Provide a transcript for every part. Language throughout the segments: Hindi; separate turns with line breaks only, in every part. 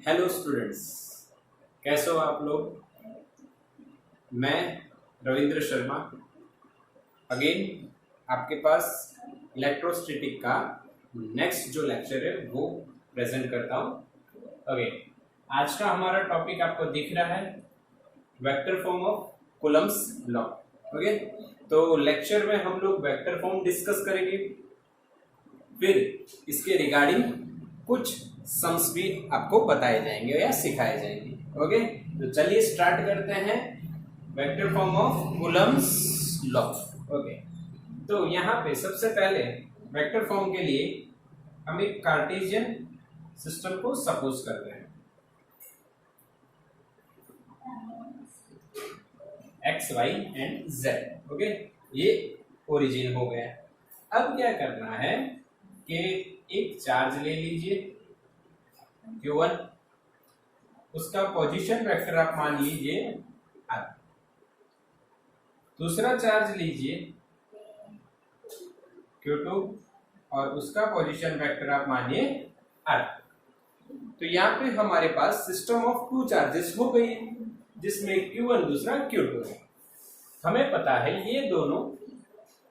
हेलो स्टूडेंट्स, कैसे हो आप लोग। मैं रविंद्र शर्मा अगेन आपके पास इलेक्ट्रोस्टैटिक का नेक्स्ट जो लेक्चर है वो प्रेजेंट करता हूँ। अगेन आज का हमारा टॉपिक आपको दिख रहा है vector form of Coulomb's law. Okay, तो लेक्चर में हम लोग वेक्टर फॉर्म डिस्कस करेंगे, फिर इसके रिगार्डिंग कुछ सम्स भी आपको बताए जाएंगे या सिखाए जाएंगे। ओके, तो चलिए स्टार्ट करते हैं vector form of Coulomb's law. Okay, तो यहाँ पे सबसे पहले वेक्टर फॉर्म के लिए हम एक कार्टेशियन सिस्टम को सपोज करते हैं, x y and z. Okay, ये ओरिजिन हो गया। अब क्या करना है कि एक चार्ज ले लीजिए Q1, उसका पोजीशन वेक्टर आप मान लीजिए R। दूसरा चार्ज लीजिए Q2 और उसका पोजीशन वेक्टर आप मानिए R। तो यहाँ पे हमारे पास सिस्टम ऑफ टू चार्जेस हो गई, जिसमें Q1 दूसरा Q2 है। हमें पता है ये दोनों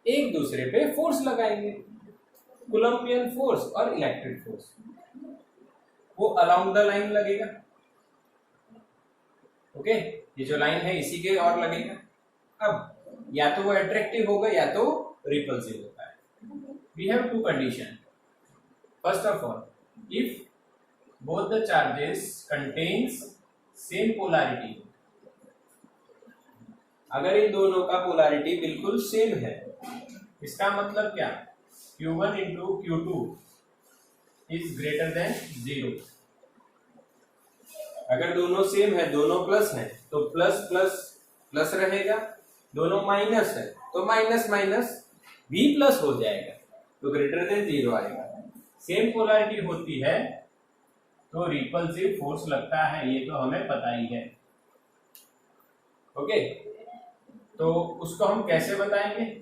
एक दूसरे पे फोर्स लगाएंगे, कूलम्बियन फोर्स और इलेक्ट्रिक फोर्स। वो अलोंग द लाइन लगेगा। ओके, ये जो लाइन है इसी के और लगेगा। अब या तो वो अट्रैक्टिव होगा या तो रिपल्सिव होता है। We have two condition. First of all, if both the charges contains same polarity, अगर इन दोनों का पोलैरिटी बिल्कुल सेम है, इसका मतलब क्या, Q1 into Q2 is greater than 0। अगर दोनों सेम है, दोनों प्लस है, तो प्लस प्लस प्लस रहेगा, दोनों माइनस है तो माइनस माइनस भी प्लस हो जाएगा, तो ग्रेटर देन 0 आएगा। सेम पोलैरिटी होती है तो रिपल्सिव फोर्स लगता है, ये तो हमें पता ही है। ओके, तो उसको हम कैसे बताएंगे,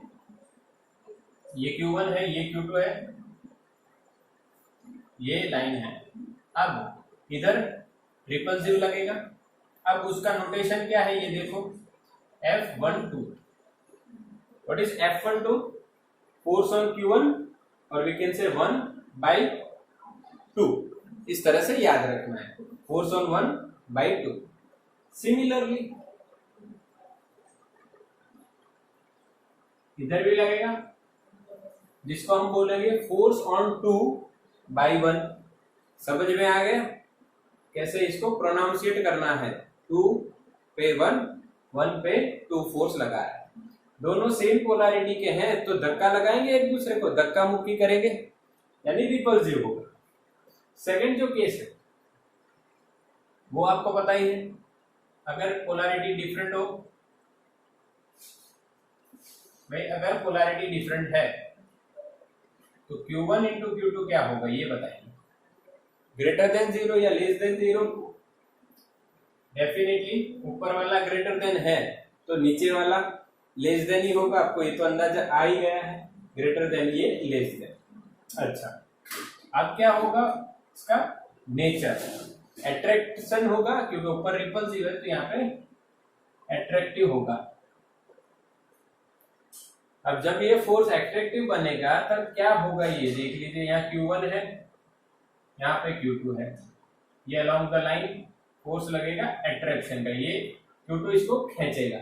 ये Q1 है, ये Q2 है, ये लाइन है। अब इधर रिपल्सिव लगेगा। अब उसका नोटेशन क्या है ये देखो, F12। What is F12? Force on Q1 और वी कैन से 1/2। इस तरह से याद रखना है, फोर्स ऑन 1/2। सिमिलरली इधर भी लगेगा, जिसको हम बोलेंगे फोर्स ऑन 2/1। समझ में आ गया कैसे इसको प्रोनाउंसिएट करना है। 2 पे 1, 1 पे 2 फोर्स लगा है। दोनों सेम पोलैरिटी के हैं तो धक्का लगाएंगे एक दूसरे को, धक्का मुक्की करेंगे, यानी रिपल्सिव होगा। सेकंड जो केस है वो आपको पता ही है, अगर पोलैरिटी डिफरेंट हो, भाई अगर पोलैरिटी डिफरेंट है तो Q1 इंटू Q2 क्या होगा ये बताइए, ग्रेटर देन 0 या लेस देन 0? डेफिनेटली ऊपर वाला ग्रेटर देन है तो नीचे वाला लेस देन ही होगा, आपको ये तो अंदाजा आ ही गया है, ग्रेटर देन ये लेस देन। अच्छा, अब क्या होगा इसका नेचर, अट्रैक्शन होगा क्योंकि ऊपर रिपल्सिव है तो यहाँ पे अट्रैक्टिव होगा। अब जब ये फोर्स अट्रैक्टिव बनेगा तब क्या होगा ये देख लीजिए, यहाँ Q1 है, यहाँ पे Q2 है, ये अलोंग द लाइन फोर्स लगेगा अट्रैक्शन का, ये Q2 इसको खींचेगा।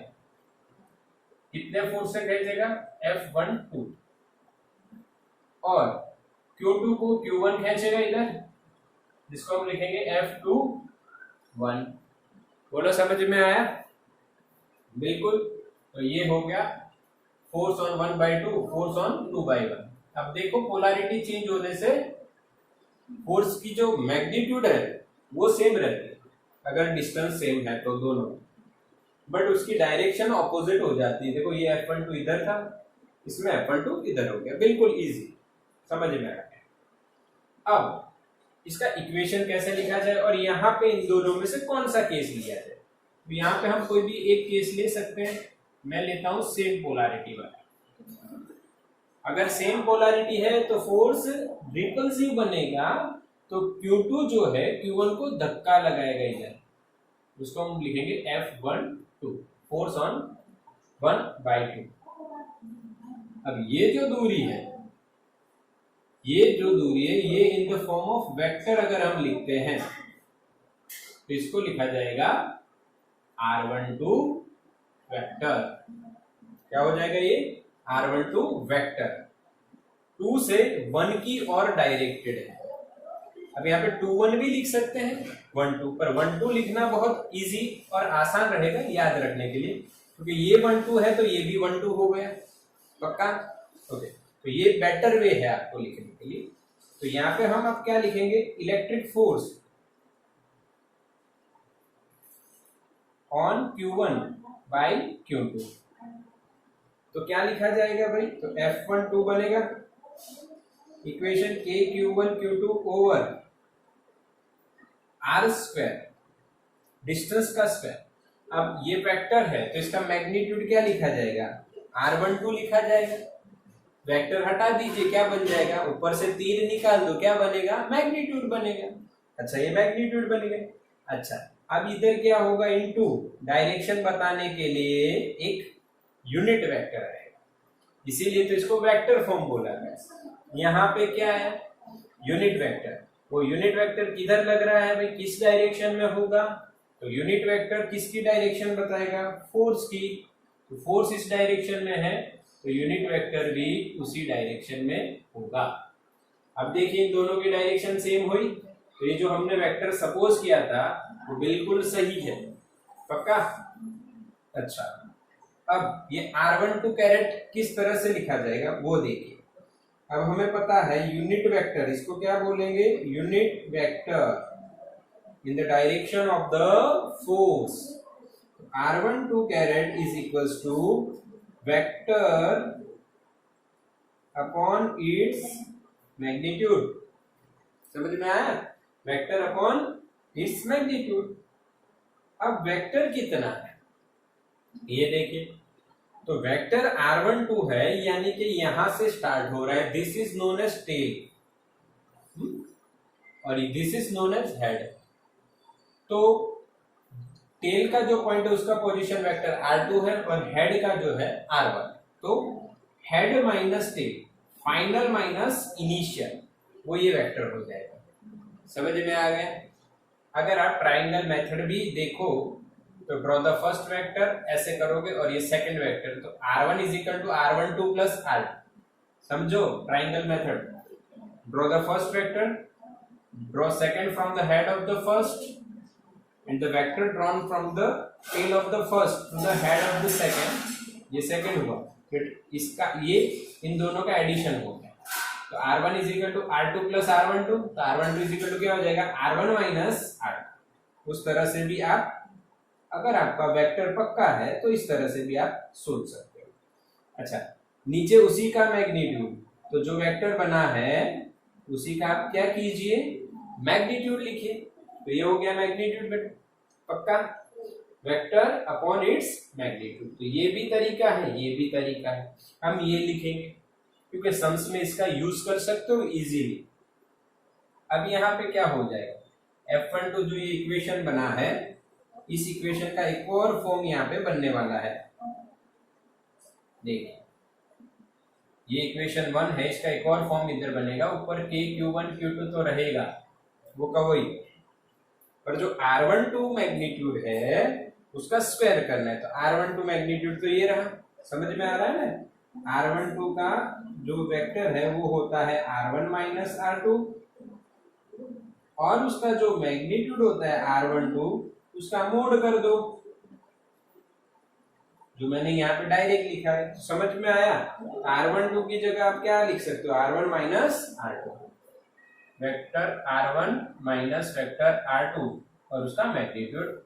कितने फोर्स से खींचेगा, F12। और Q2 को Q1 खींचेगा इधर, जिसको हम लिखेंगे F21। बोलो समझ में आया? बिल्कुल। तो ये हो गया फोर्स ऑन 1/2, फोर्स ऑन 2/1। अब देखो पोलैरिटी चेंज होने से फोर्स की जो मैग्नीट्यूड है वो सेम रहती है, अगर डिस्टेंस सेम है तो दोनों, बट उसकी डायरेक्शन ऑपोजिट हो जाती है। देखो ये F12 इधर था, इसमें F12 इधर हो गया, बिल्कुल इजी, समझ में आ गया। अब इसका इक्वेशन कैसे लिखा जाए और यहाँ पे इन दोनों में से कौन सा केस लिया जाए, तो यहाँ पे हम कोई भी एक केस ले सकते हैं। मैं लेता हूं सेम पोलैरिटी वाला। अगर सेम पोलैरिटी है तो फोर्स रिपल्सिव बनेगा तो Q2 जो है Q1 को धक्का लगाएगा इधर, उसको हम लिखेंगे F12, फोर्स ऑन 1/2। अब ये जो दूरी है, ये in the form of vector अगर हम लिखते हैं तो इसको लिखा जाएगा R12 वेक्टर। क्या हो जाएगा ये? R12 vector. 2 से 1 की ओर डायरेक्टेड है। अब यहाँ पे 2 1 भी लिख सकते हैं, 1 2, पर 1 2 लिखना बहुत इजी और आसान रहेगा याद रखने के लिए, क्योंकि ये 1 2 है तो ये भी 1 2 हो गया। पक्का? ओके, तो ये बेटर वे है आपको लिखने के लिए। तो यहाँ पे हम अब क्या लिखेंगे? Electric force on Q1 by Q2। तो क्या लिखा जाएगा भाई? तो F12 बनेगा equation K Q1 Q2 over R square, distance का स्क्वायर। अब ये वेक्टर है तो इसका मैग्नीट्यूड क्या लिखा जाएगा? R12 लिखा जाएगा। वेक्टर हटा दीजिए, क्या बन जाएगा? ऊपर से तीर निकाल दो, क्या बनेगा? मैग्नीट्यूड बनेगा। अच्छा, ये मैग्नीट्यूड बन गया। अच्छा, अब इधर क्या होगा? इनटू डायरेक्शन बताने के लिए एक यूनिट वेक्टर आएगा, इसीलिए तो इसको वेक्टर फॉर्म बोला गया। यहाँ पे क्या है? Unit vector. वो यूनिट वेक्टर किधर लग रहा है भाई? किस डायरेक्शन में होगा? तो यूनिट वेक्टर किसकी डायरेक्शन बताएगा? फोर्स की। तो फोर्स इस डायरेक्शन में है तो यूनिट वेक्टर भी उसी डायरेक्शन में होगा। अब देखिए, इन दोनों की डायरेक्शन सेम हुई, तो ये जो हमने वेक्टर सपोज किया था वो बिल्कुल सही है। पक्का? अच्छा, अब ये R12 कैरेट किस तरह से लिखा जाएगा वो देखिए। अब हमें पता है यूनिट वेक्टर, इसको क्या बोलेंगे? Unit vector in the direction of the force. R12 caret is equals to vector upon its magnitude. समझ में आया? Vector upon its magnitude. अब वेक्टर कितना है ये देखिए, तो वेक्टर R12 है, यानी कि यहां से स्टार्ट हो रहा है, this is known as tail और this is known as head. तो टेल का जो पॉइंट है उसका पोजीशन वेक्टर R2 है और हेड का जो है R1। तो head minus tell, final minus initial, वो ये वेक्टर हो जाएगा। समझ में आ गया? अगर आप ट्राइंगल मेथड भी देखो तो ड्रॉ द फर्स्ट वेक्टर ऐसे करोगे और ये सेकंड वेक्टर, तो R1 is equal to R12 plus R2। समझो triangle method. Draw the first vector, draw second from the head of the first and the vector drawn from the tail of the first to the head of the second. ये सेकंड हुआ, फिर इसका ये इन दोनों का एडिशन हो गया, तो R1 is equal to R2 plus R12। तो R12 इज इक्वल टू क्या हो जाएगा? R1 minus R2। उस तरह से भी आप, अगर आपका वेक्टर पक्का है तो इस तरह से भी आप सोच सकते हो। अच्छा, नीचे उसी का मैग्नीट्यूड, तो जो वेक्टर बना है उसी का आप क्या कीजिए? मैग्नीट्यूड लिखिए। तो ये हो गया मैग्नीट्यूड बेटा, पक्का? Vector upon its magnitude. तो ये भी तरीका है, ये भी तरीका है। हम ये लिखेंगे क्योंकि सम्स में इसका यूज कर सकते हो इजीली। अब यहाँ पे क्या हो जाएगा? F12 जो ये इक्वेशन बना है, इस इक्वेशन का एक और फॉर्म यहाँ पे बनने वाला है। देखिए, ये इक्वेशन 1 है, इसका एक और फॉर्म इधर बनेगा। ऊपर K Q1 Q2 तो रहेगा, वो का वही, पर जो R12 मैग्नीट्यूड है उसका स्क्वायर करना है। तो R12 मैग्नीट्यूड तो ये रहा, समझ में आ रहा है ना? R12 का जो वेक्टर है वो होता है R1 माइनस R2 और उसका जो मैग्नीट्यूड होता है R12 उसका मोड कर दो, जो मैंने यहाँ पे डायरेक्ट लिखा है। तो समझ में आया? R12 की जगह आप क्या लिख सकते हो? R1 minus R2, vector R1 minus vector R2 और उसका मैग्नीट्यूड,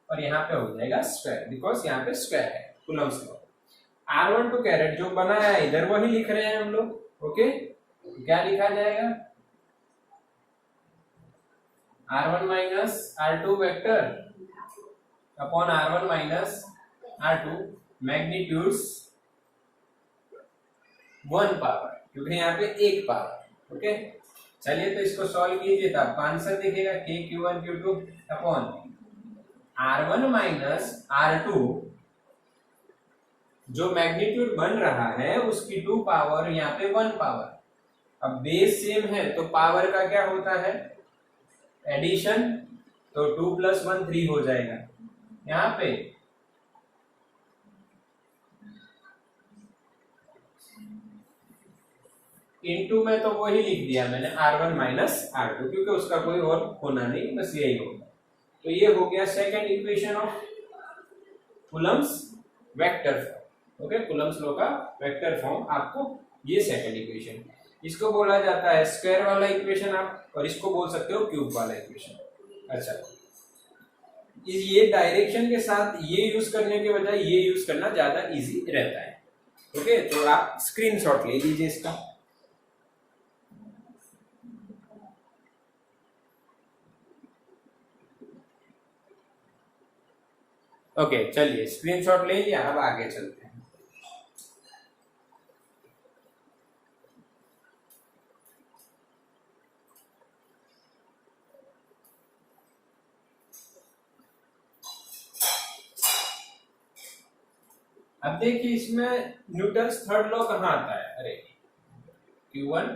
और यहाँ पे हो जाएगा स्क्वायर, बिकॉज यहाँ पे स्क्वायर है, कूलम्स लॉ। R12 कैरेट जो बनाया है इधर वही लिख रहे हैं हम लोग। ओके, क्या लिखा जाएगा? R1 minus R2 vector upon R1 minus R2 magnitudes 1 power, क्योंकि यहाँ पे 1 पावर। ओके, चलिए तो इसको सॉल्व कीजिए, तो आपको आंसर दिखेगा KQ1 Q2 upon R1 minus R2, जो मैग्नीट्यूड बन रहा है उसकी 2 पावर, यहाँ पे 1 पावर। अब बेस सेम है तो पावर का क्या होता है, एडिशन, तो 2 + 1 3 हो जाएगा। यहाँ पे इनटू में तो वही लिख दिया मैंने R1 माइनस R2, क्योंकि उसका कोई और होना नहीं, बस यही होगा। तो ये हो गया second equation of Coulomb's vector form. Okay, Coulomb's law का वेक्टर फॉर्म आपको ये सेकंड इक्वेशन, इसको बोला जाता है स्क्वायर वाला इक्वेशन आप, और इसको बोल सकते हो क्यूब वाला इक्वेशन। अच्छा, ये डायरेक्शन के साथ ये यूज करने के बजाय ये यूज करना ज्यादा इजी रहता है। ओके, तो आप स्क्रीनशॉट ले लीजिए इसका। ओके, चलिए स्क्रीनशॉट ले लिया, अब आगे चलते हैं। अब देखिए इसमें न्यूटन्स थर्ड लॉ कहाँ आता है, अरे Q1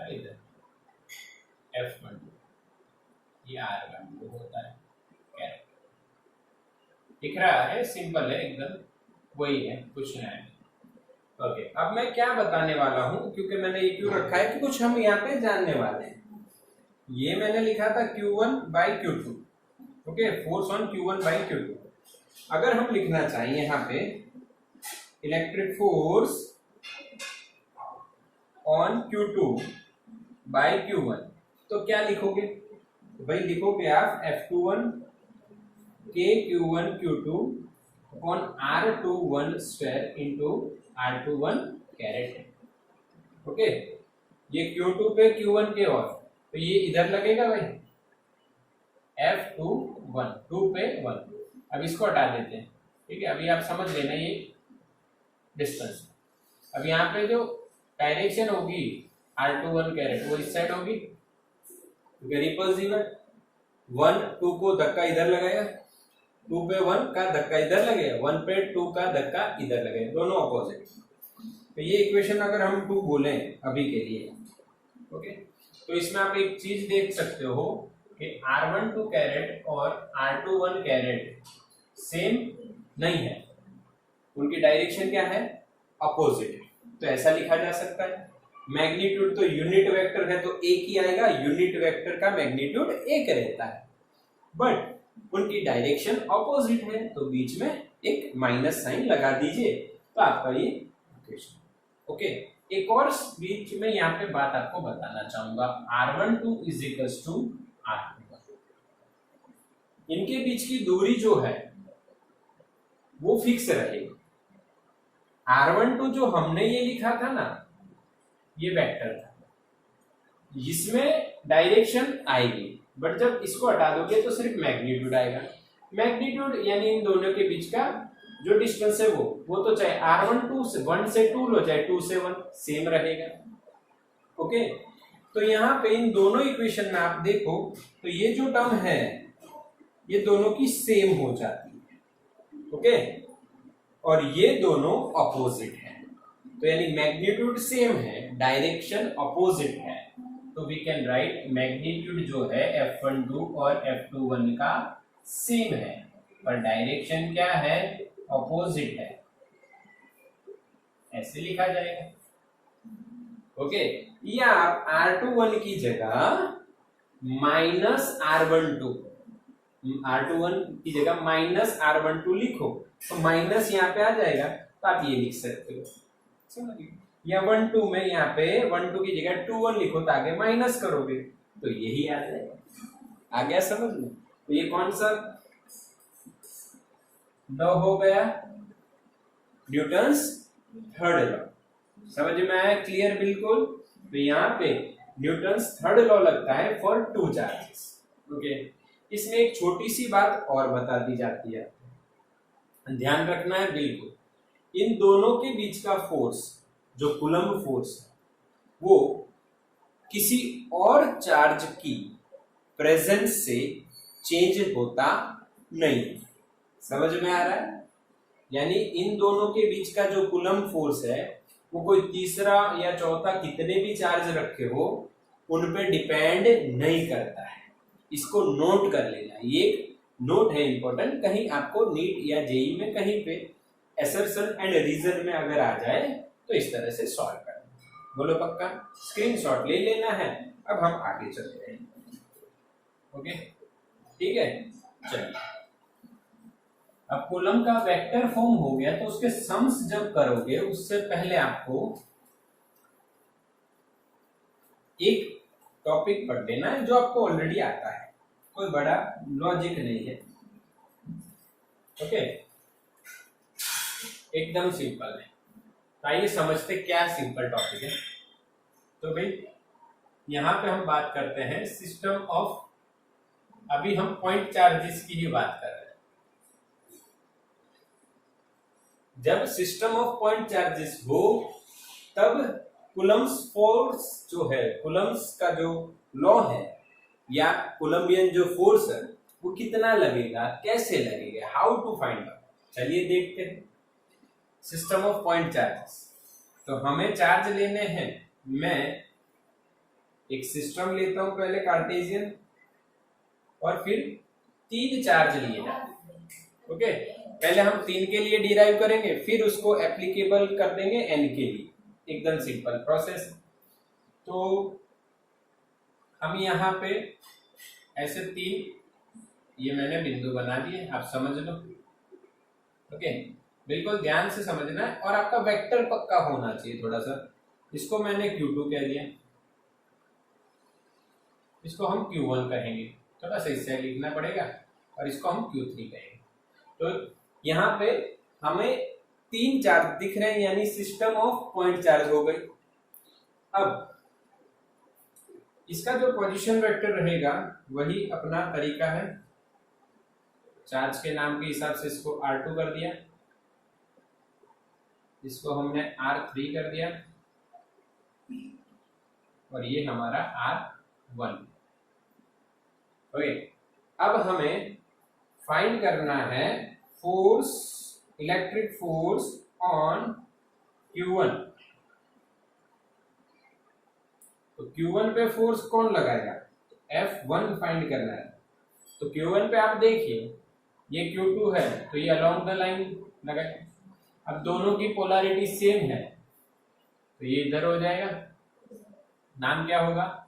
इधर F1 ये R1 होता है, दिख रहा है, सिंपल है एकदम, वही है, कुछ नहीं है। ओके, अब मैं क्या बताने वाला हूं, क्योंकि मैंने ये क्यों रखा है कि कुछ हम यहाँ पे जानने वाले हैं। ये मैंने लिखा था Q1/Q2, okay, force on Q1/Q2। अगर हम लिखना चाहिए यहाँ पे इलेक्ट्रिक फोर्स ऑन Q2/Q1, तो क्या लिखोगे, भाई लिखोगे आप F21 KQ1 Q2 upon R21 square into R21 caret. Okay, ये Q2 पे Q1 के और, तो ये इधर लगेगा भाई F21 2 पे 1। अब इसको हटा देते हैं, ठीक है, अभी आप समझ लेना ये डिस्टेंस। अब यहाँ पे जो डायरेक्शन होगी R21 कैरेट वो इस साइड होगी, रिपल्सिव है, 1 2 को धक्का इधर लगाएगा, 2 पे 1 का धक्का इधर लगेगा, 1 पे 2 का धक्का इधर लगेगा, दोनों अपोजिट। तो ये इक्वेशन अगर हम 2 बोलें अभी के लिए, ओके, तो इसमें आप एक चीज देख सकते हो कि R12 कैरेट और R21 कैरेट सेम नहीं है, उनकी डायरेक्शन क्या है, अपोजिट। तो ऐसा लिखा जा सकता है, मैग्नीट्यूड तो यूनिट वेक्टर है तो एक ही आएगा, यूनिट वेक्टर का मैग्नीट्यूड एक रहता है, बट उनकी डायरेक्शन अपोजिट है, तो बीच में एक माइनस साइन लगा दीजिए, तो आपका ये इक्वेशन। ओके, एक और बीच में यहाँ पे बात आपको बताना चाहूंगा, R12 = R21, इनके बीच की दूरी जो है वो फिक्स रहेगी। R12 जो हमने ये लिखा था ना, ये वेक्टर था, इसमें डायरेक्शन आएगी, बट जब इसको हटा दोगे तो सिर्फ मैग्नीट्यूड आएगा। मैग्नीट्यूड यानी इन दोनों के बीच का जो डिस्टेंस है वो तो चाहे R12 से 1 से 2 लो, चाहे 2 से 1 सेम रहेगा। ओके, तो यहाँ पे इन दोनों इक्वेशन में आप देखो तो ये जो टर्म है ये दोनों की सेम हो जाती है। ओके, और ये दोनों अपोजिट है, तो यानी मैग्नीट्यूड सेम है, डायरेक्शन अपोजिट है, तो वी कैन राइट मैग्नीट्यूड जो है F12 और F21 का सेम है, पर डायरेक्शन क्या है, अपोजिट है, ऐसे लिखा जाएगा। ओके, या आप R21 की जगह माइनस R21 की जगह माइनस R12 लिखो, तो माइनस यहाँ पे आ जाएगा, तो आप ये लिख सकते हो, समझिए, या 1 2 में यहाँ पे 1 2 की जगह 2 1 लिखो, तो आगे माइनस करोगे तो यही आ जाएगा। आ गया समझ में? तो ये कौन सा लॉ हो गया, न्यूटन्स थर्ड लॉ। समझ में आया, क्लियर बिल्कुल? तो यहाँ पे न्यूटन्स थर्ड लॉ लगता है फॉर 2 चार्जेस। ओके, इसमें एक छोटी सी बात और बता दी जाती है, ध्यान रखना है बिल्कुल, इन दोनों के बीच का फोर्स जो कूलम्ब फोर्स है वो किसी और चार्ज की प्रेजेंस से चेंज होता नहीं। समझ में आ रहा है? यानी इन दोनों के बीच का जो कूलम्ब फोर्स है वो कोई तीसरा या चौथा कितने भी चार्ज रखे हो उन पे डिपेंड नहीं करता है। इसको नोट कर लेना, ये नोट है इंपॉर्टेंट, कहीं आपको नीट या जेई में कहीं पे असर्शन एंड रीजन में अगर आ जाए तो इस तरह से सॉल्व करना। बोलो पक्का? स्क्रीनशॉट ले लेना है। अब हम आगे चलते हैं। ओके, ठीक है, चलिए। अब कूलम्ब का वेक्टर फॉर्म हो गया तो उसके सम्स जब करोगे उससे पहले आपको एक टॉपिक पढ़ लेना है जो आपको ऑलरेडी आता है, कोई बड़ा लॉजिक नहीं है। ओके, एकदम सिंपल है। तो आइए समझते क्या सिंपल टॉपिक है। तो भाई यहां पे हम बात करते हैं सिस्टम ऑफ, अभी हम पॉइंट चार्जेस की ही बात कर रहे हैं। जब सिस्टम ऑफ पॉइंट चार्जेस हो तब कूलम्ब्स फोर्स जो है, कूलम्ब्स का जो लॉ है या कूलम्बियन जो फोर्स है वो कितना लगेगा, कैसे लगेगा, हाउ टू फाइंड आउट। चलिए देखते हैं सिस्टम ऑफ पॉइंट चार्जेस। तो हमें चार्ज लेने हैं, मैं एक सिस्टम लेता हूं पहले कार्टेशियन और फिर 3 चार्ज लिए जाते। ओके, पहले हम 3 के लिए डिराइव करेंगे फिर उसको एप्लीकेबल कर देंगे n के लिए। एकदम सिंपल प्रोसेस। तो हम यहाँ पे ऐसे 3, ये मैंने बिंदु बना दिए, आप समझ लो। ओके, बिल्कुल ध्यान से समझना है और आपका वेक्टर पक्का होना चाहिए थोड़ा सा। इसको मैंने Q2 कह दिया, इसको हम Q1 कहेंगे, थोड़ा सा इससे लिखना पड़ेगा, और इसको हम Q3 कहेंगे। तो यहाँ पे हमें 3 चार्ज दिख रहे हैं यानी सिस्टम ऑफ पॉइंट चार्ज हो गई। अब इसका जो पोजीशन वेक्टर रहेगा वही अपना तरीका है, चार्ज के नाम के हिसाब से इसको R2 कर दिया, इसको हमने R3 कर दिया और ये हमारा R1। ओके, अब हमें फाइंड करना है force, electric force on Q1। तो Q1 पे फोर्स कौन लगाएगा? F1 फाइंड करना है। तो Q1 पे आप देखिए ये Q2 है तो ये अलोंग द लाइन लगाए। अब दोनों की पोलैरिटी सेम है तो ये इधर हो जाएगा, नाम क्या होगा?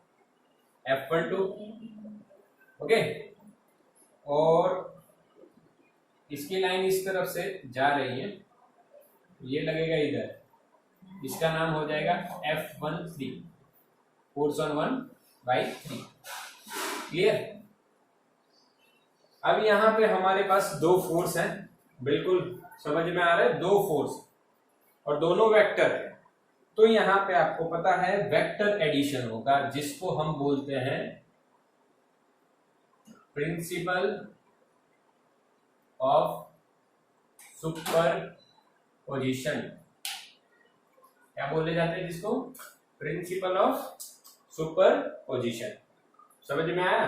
F12। ओके, और इसकी लाइन इस तरफ से जा रही है, ये लगेगा इधर, इसका नाम हो जाएगा F13, फोर्स ऑन 1/3। क्लियर? अब यहाँ पे हमारे पास 2 फोर्स हैं, बिल्कुल समझ में आ रहा है, 2 फोर्स और दोनों वेक्टर है। तो यहाँ पे आपको पता है वेक्टर एडिशन होगा, जिसको हम बोलते हैं प्रिंसिपल ऑफ सुपरपोजिशन। क्या बोले जाते हैं जिसको? Principle of superposition. समझ में आया?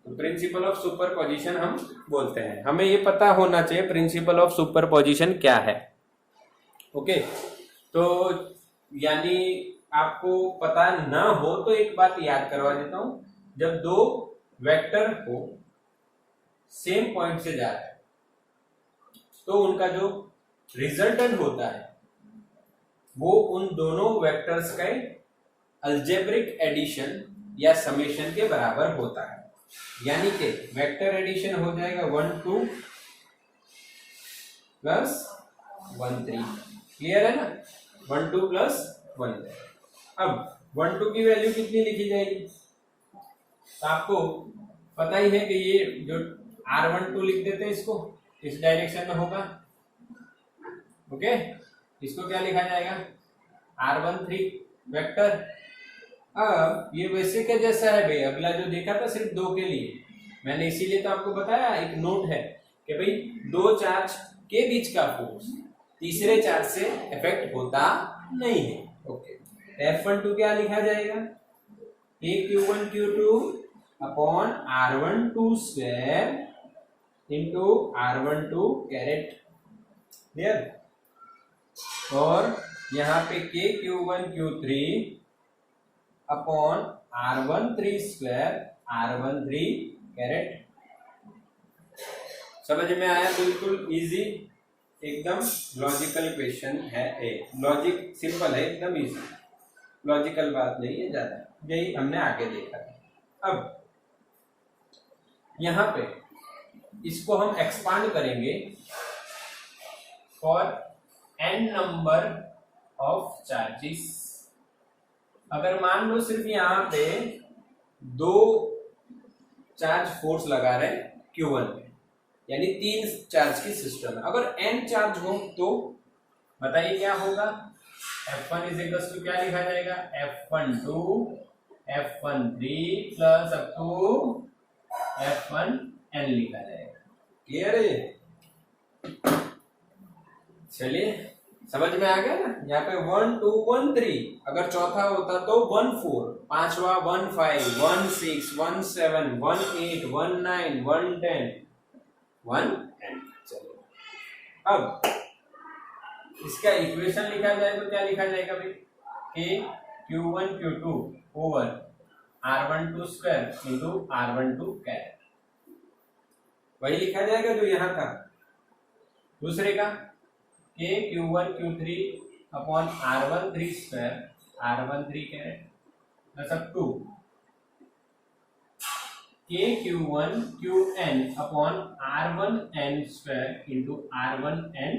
तो प्रिंसिपल ऑफ सुपरपोजिशन हम बोलते हैं। हमें ये पता होना चाहिए प्रिंसिपल ऑफ सुपरपोजिशन क्या है। ओके, तो यानी आपको पता ना हो तो एक बात याद करवा देता हूं, जब 2 वेक्टर को सेम पॉइंट से जा रहे हैं तो उनका जो रिजल्टेंट होता है वो उन दोनों वेक्टर्स का अलजेब्रिक एडिशन या समेशन के बराबर होता है। यानी कि वेक्टर एडिशन हो जाएगा 1 2 प्लस 1 3। क्लियर है ना? 1 2 प्लस 1 3। अब 1 2 की वैल्यू कितनी लिखी जाएगी? तो आपको पता ही है कि ये जो R12 लिख देते हैं, इसको इस डायरेक्शन में होगा। ओके, इसको क्या लिखा जाएगा? R13 vector. अब ये वैसे के जैसा है भाई, अगला जो देखा था सिर्फ 2 के लिए, मैंने इसीलिए तो आपको बताया, एक नोट है कि भाई 2 चार्ज के बीच का फोर्स तीसरे चार्ज से इफेक्ट होता नहीं है। ओके, F12 क्या लिखा जाएगा? K Q1 Q2 upon R12 square into R12 caret, clear. और यहाँ पे के Q1 Q3 upon R13 square R13 carat. समझ में आया? बिल्कुल इजी, एकदम लॉजिकल क्वेश्चन है। लॉजिक सिंपल है, एकदम इजी, लॉजिकल बात नहीं है ज्यादा, यही हमने आगे देखा था। अब यहाँ पे इसको हम एक्सपांड करेंगे for n number of charges. अगर मान लो सिर्फ यहाँ पे 2 चार्ज फोर्स लगा रहे हैं Q1 पे, यानी 3 चार्ज की सिस्टम है। अगर n चार्ज हो तो बताइए क्या होगा? F1 इज इक्वल टू क्या लिखा जाएगा? F12 F13 plus up to F1n लिखा जाएगा। क्लियर है? चलिए समझ में आ गया ना? यहाँ पे 1 2 1 3, अगर चौथा होता तो 1 4, पांचवा 1 5 1 6 1 7 1 8 1 9 1 10 1 n। चलिए अब इसका इक्वेशन लिखा जाए तो क्या लिखा जाएगा भाई? के Q1 Q2 over R12 square into R12 carat, वही लिखा जाएगा जो यहाँ था। दूसरे का k Q1 Q3 upon R13 square R13 caret plus up to k Q1 Qn upon R1n square into R1n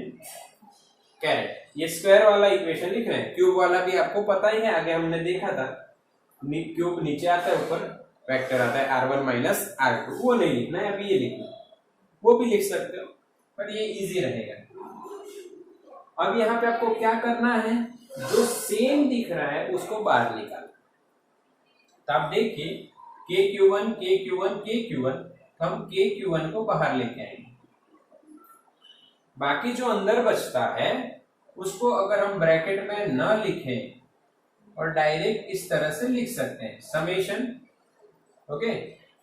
caret. ये स्क्वायर वाला इक्वेशन लिख रहे हैं। क्यूब वाला भी आपको पता ही है, आगे हमने देखा था। क्यूब नीचे आता है, ऊपर वेक्टर आता है R1 माइनस R2, वो नहीं लिखना है, अभी ये लिखना है। वो भी लिख सकते हो पर ये इजी रहेगा। अब यहाँ पे आपको क्या करना है? जो सेम दिख रहा है उसको बाहर निकालना। तो आप देखिए के Q1 के Q1 के Q1, तो हम के Q1 को बाहर लेके आएंगे। बाकी जो अंदर बचता है उसको अगर हम ब्रैकेट में न लिखें और डायरेक्ट इस तरह से लिख सकते हैं, समेशन। ओके,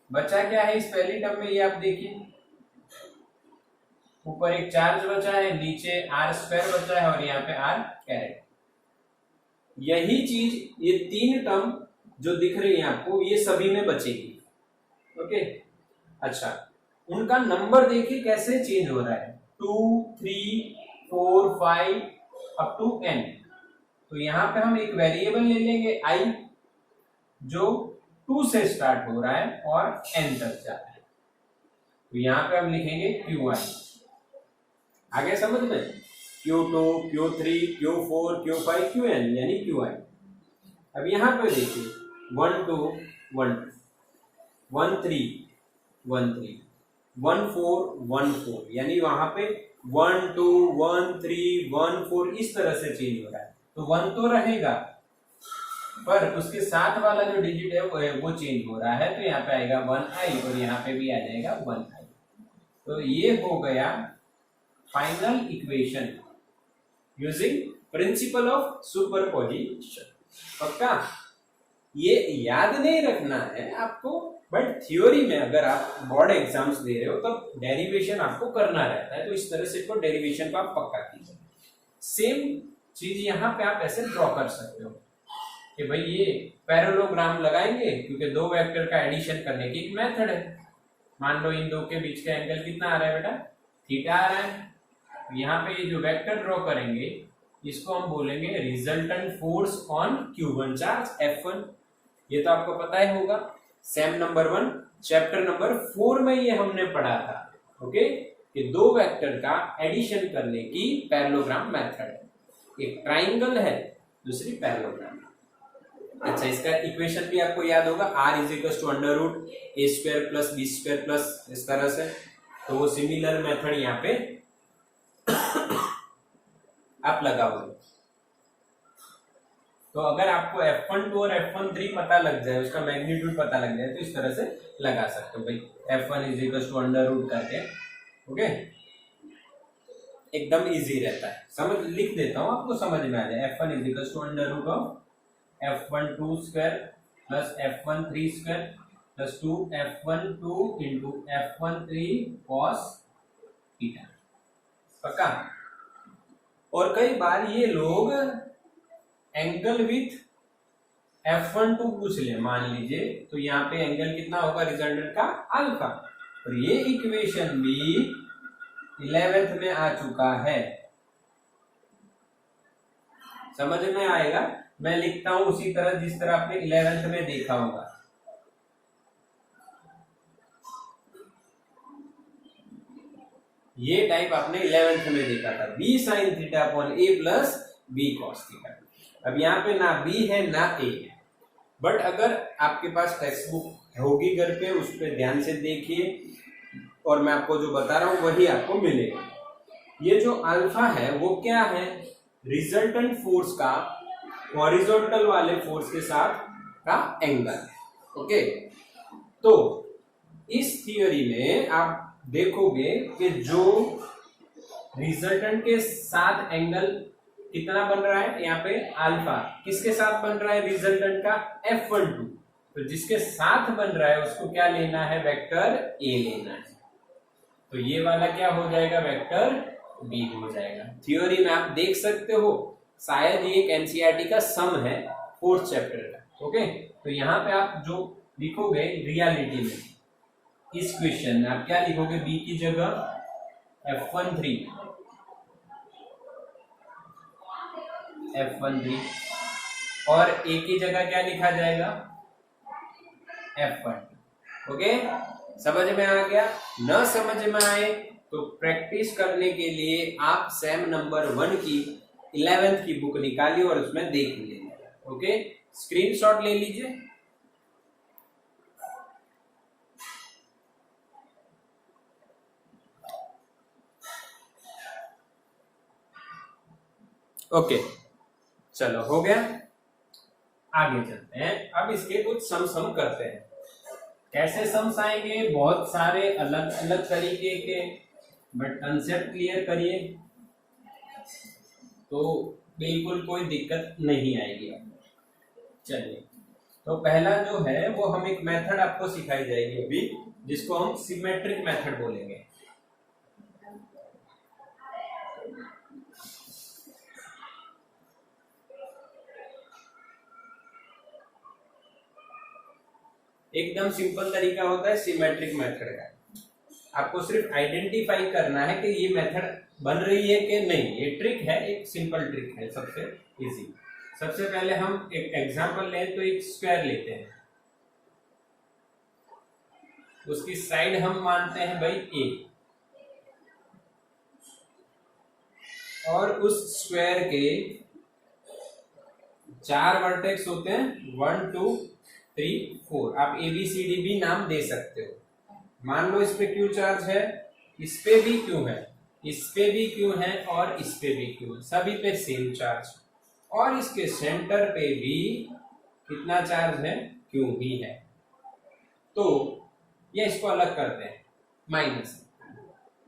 बचा क्या है इस पहली टर्म में? ये आप देखिए, ऊपर एक चार्ज बचा है, नीचे आर स्क्वायर बचा है और यहाँ पे आर कैरेट। यही चीज ये 3 टर्म जो दिख रही है आपको, ये सभी में बचेगी। ओके, अच्छा, उनका नंबर देखिए कैसे चेंज हो रहा है, 2 3 4 5 अप टू n। तो यहाँ पे हम एक वेरिएबल ले लेंगे i, जो 2 से स्टार्ट हो रहा है और n तक जाता है। तो यहाँ पे हम लिखेंगे Qi। आगे समझ में? Q2 Q3 Q4 Q5 Qn यानी Qi। अब यहाँ पे देखिए 1 2 1 2 1 3 1 3 1 4 1 4, यानी वहां पे 1 2 1 3 1 4 इस तरह से चेंज हो रहा है। तो 1 तो रहेगा पर उसके साथ वाला जो डिजिट है वो चेंज हो रहा है। तो यहाँ पे आएगा 1i और यहाँ पे भी आ जाएगा 1i। तो ये हो गया final equation using principle of superposition. पक्का? ये याद नहीं रखना है आपको, बट थ्योरी में अगर आप बोर्ड एग्जाम्स दे रहे हो तो डेरिवेशन आपको करना रहता है। तो इस तरह से इसको डेरिवेशन को आप पक्का कीजिए। सेम चीज यहाँ पे आप ऐसे ड्रॉ कर सकते हो कि भाई ये पैरेललोग्राम लगाएंगे, क्योंकि 2 वेक्टर का एडिशन करने की एक मेथड है। मान लो इन 2 के बीच का एंगल कितना आ रहा है बेटा? थीटा आ रहा है। यहाँ पे ये जो वेक्टर ड्रॉ करेंगे इसको हम बोलेंगे resultant force on Q1 charge F1। ये तो आपको पता ही होगा, सेम नंबर 1 चैप्टर नंबर 4 में ये हमने पढ़ा था। ओके, कि 2 वेक्टर का एडिशन करने की पैरेललोग्राम मेथड है। एक ट्राइंगल है, दूसरी पैरेललोग्राम। अच्छा, इसका इक्वेशन भी आपको याद होगा, r is equal to under root a square plus b square plus इस तरह से। तो वो सिमिलर मेथड यहाँ पे आप लगाओगे। तो अगर आपको F12 और F13 पता लग जाए, उसका मैग्नीट्यूड पता लग जाए, तो इस तरह से लगा सकते हो भाई, F1 is equal to under root करके। ओके, एकदम इजी रहता है। समझ, लिख देता हूं आपको समझ में आ जाए। F1 is equal to under root of F12 square plus F13 square plus 2F12 into F13 cos theta. पक्का। और कई बार ये लोग एंगल विथ F12 पूछ ले, मान लीजिए, तो यहाँ पे एंगल कितना होगा रिजल्टेंट का, अल्फा। और ये इक्वेशन भी 11th में आ चुका है, समझ में आएगा। मैं लिखता हूं उसी तरह जिस तरह आपने 11th में देखा होगा। ये टाइप आपने 11th में देखा था, b sin theta upon a plus b cos theta. अब यहाँ पे ना b है ना a है, बट अगर आपके पास टेक्स्ट बुक होगी घर पे, उस पर ध्यान से देखिए और मैं आपको जो बता रहा हूं वही आपको मिलेगा। ये जो अल्फा है वो क्या है, रिजल्टेंट फोर्स का हॉरिजॉन्टल वाले फोर्स के साथ का एंगल है। ओके, तो इस थियोरी में आप देखोगे कि जो रिजल्टेंट के साथ एंगल कितना बन रहा है, यहाँ पे अल्फा किसके साथ बन रहा है, रिजल्टेंट का F12, तो जिसके साथ बन रहा है उसको क्या लेना है, वेक्टर A लेना है। तो ये वाला क्या हो जाएगा, वेक्टर B हो जाएगा। थ्योरी में आप देख सकते हो, शायद ये एक एनसीईआरटी का सम है 4th चैप्टर का। ओके, तो यहाँ पे आप जो लिखोगे रियलिटी में, इस क्वेश्चन में आप क्या लिखोगे, B की जगह F13 और A की जगह क्या लिखा जाएगा, F1। ओके, समझ में आ गया। न समझ में आए तो प्रैक्टिस करने के लिए आप सेम नंबर 1 की 11th की बुक निकालिए और उसमें देख लीजिए। ओके, स्क्रीनशॉट ले लीजिए। ओके, चलो हो गया, आगे चलते हैं। अब इसके कुछ सम करते हैं। कैसे सम्स आएंगे, बहुत सारे अलग अलग तरीके के, बट कंसेप्ट क्लियर करिए तो बिल्कुल कोई दिक्कत नहीं आएगी। चलिए, तो पहला जो है वो हम एक मेथड आपको सिखाई जाएगी अभी, जिसको हम सिमेट्रिक मेथड बोलेंगे। एकदम सिंपल तरीका होता है सिमेट्रिक मेथड का। आपको सिर्फ आइडेंटिफाई करना है कि ये मेथड बन रही है कि नहीं। ये ट्रिक है, एक सिंपल ट्रिक है, सबसे इजी। सबसे पहले हम एक एग्जांपल लें तो एक स्क्वायर लेते हैं, उसकी साइड हम मानते हैं भाई a, और उस स्क्वायर के 4 वर्टेक्स होते हैं, 1 2 3 4। आप ABCD भी नाम दे सकते हो। मान लो इस पे क्यू चार्ज है, इस पे भी क्यू है, इस पे भी क्यू है और इस पे भी क्यू है, सभी पे सेम चार्ज। और इसके सेंटर पे भी कितना चार्ज है, क्यू ही है। तो ये इसको अलग करते हैं माइनस।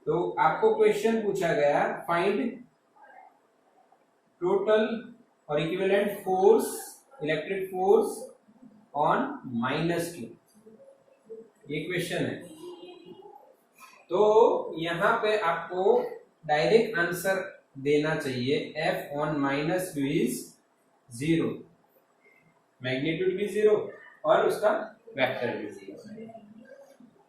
तो आपको क्वेश्चन पूछा गया, फाइंड टोटल और equivalent force, electric force on minus Q, ये क्वेश्चन है। तो यहां पे आपको डायरेक्ट आंसर देना चाहिए, F on minus Q is 0, magnitude भी 0 और उसका वेक्टर भी 0।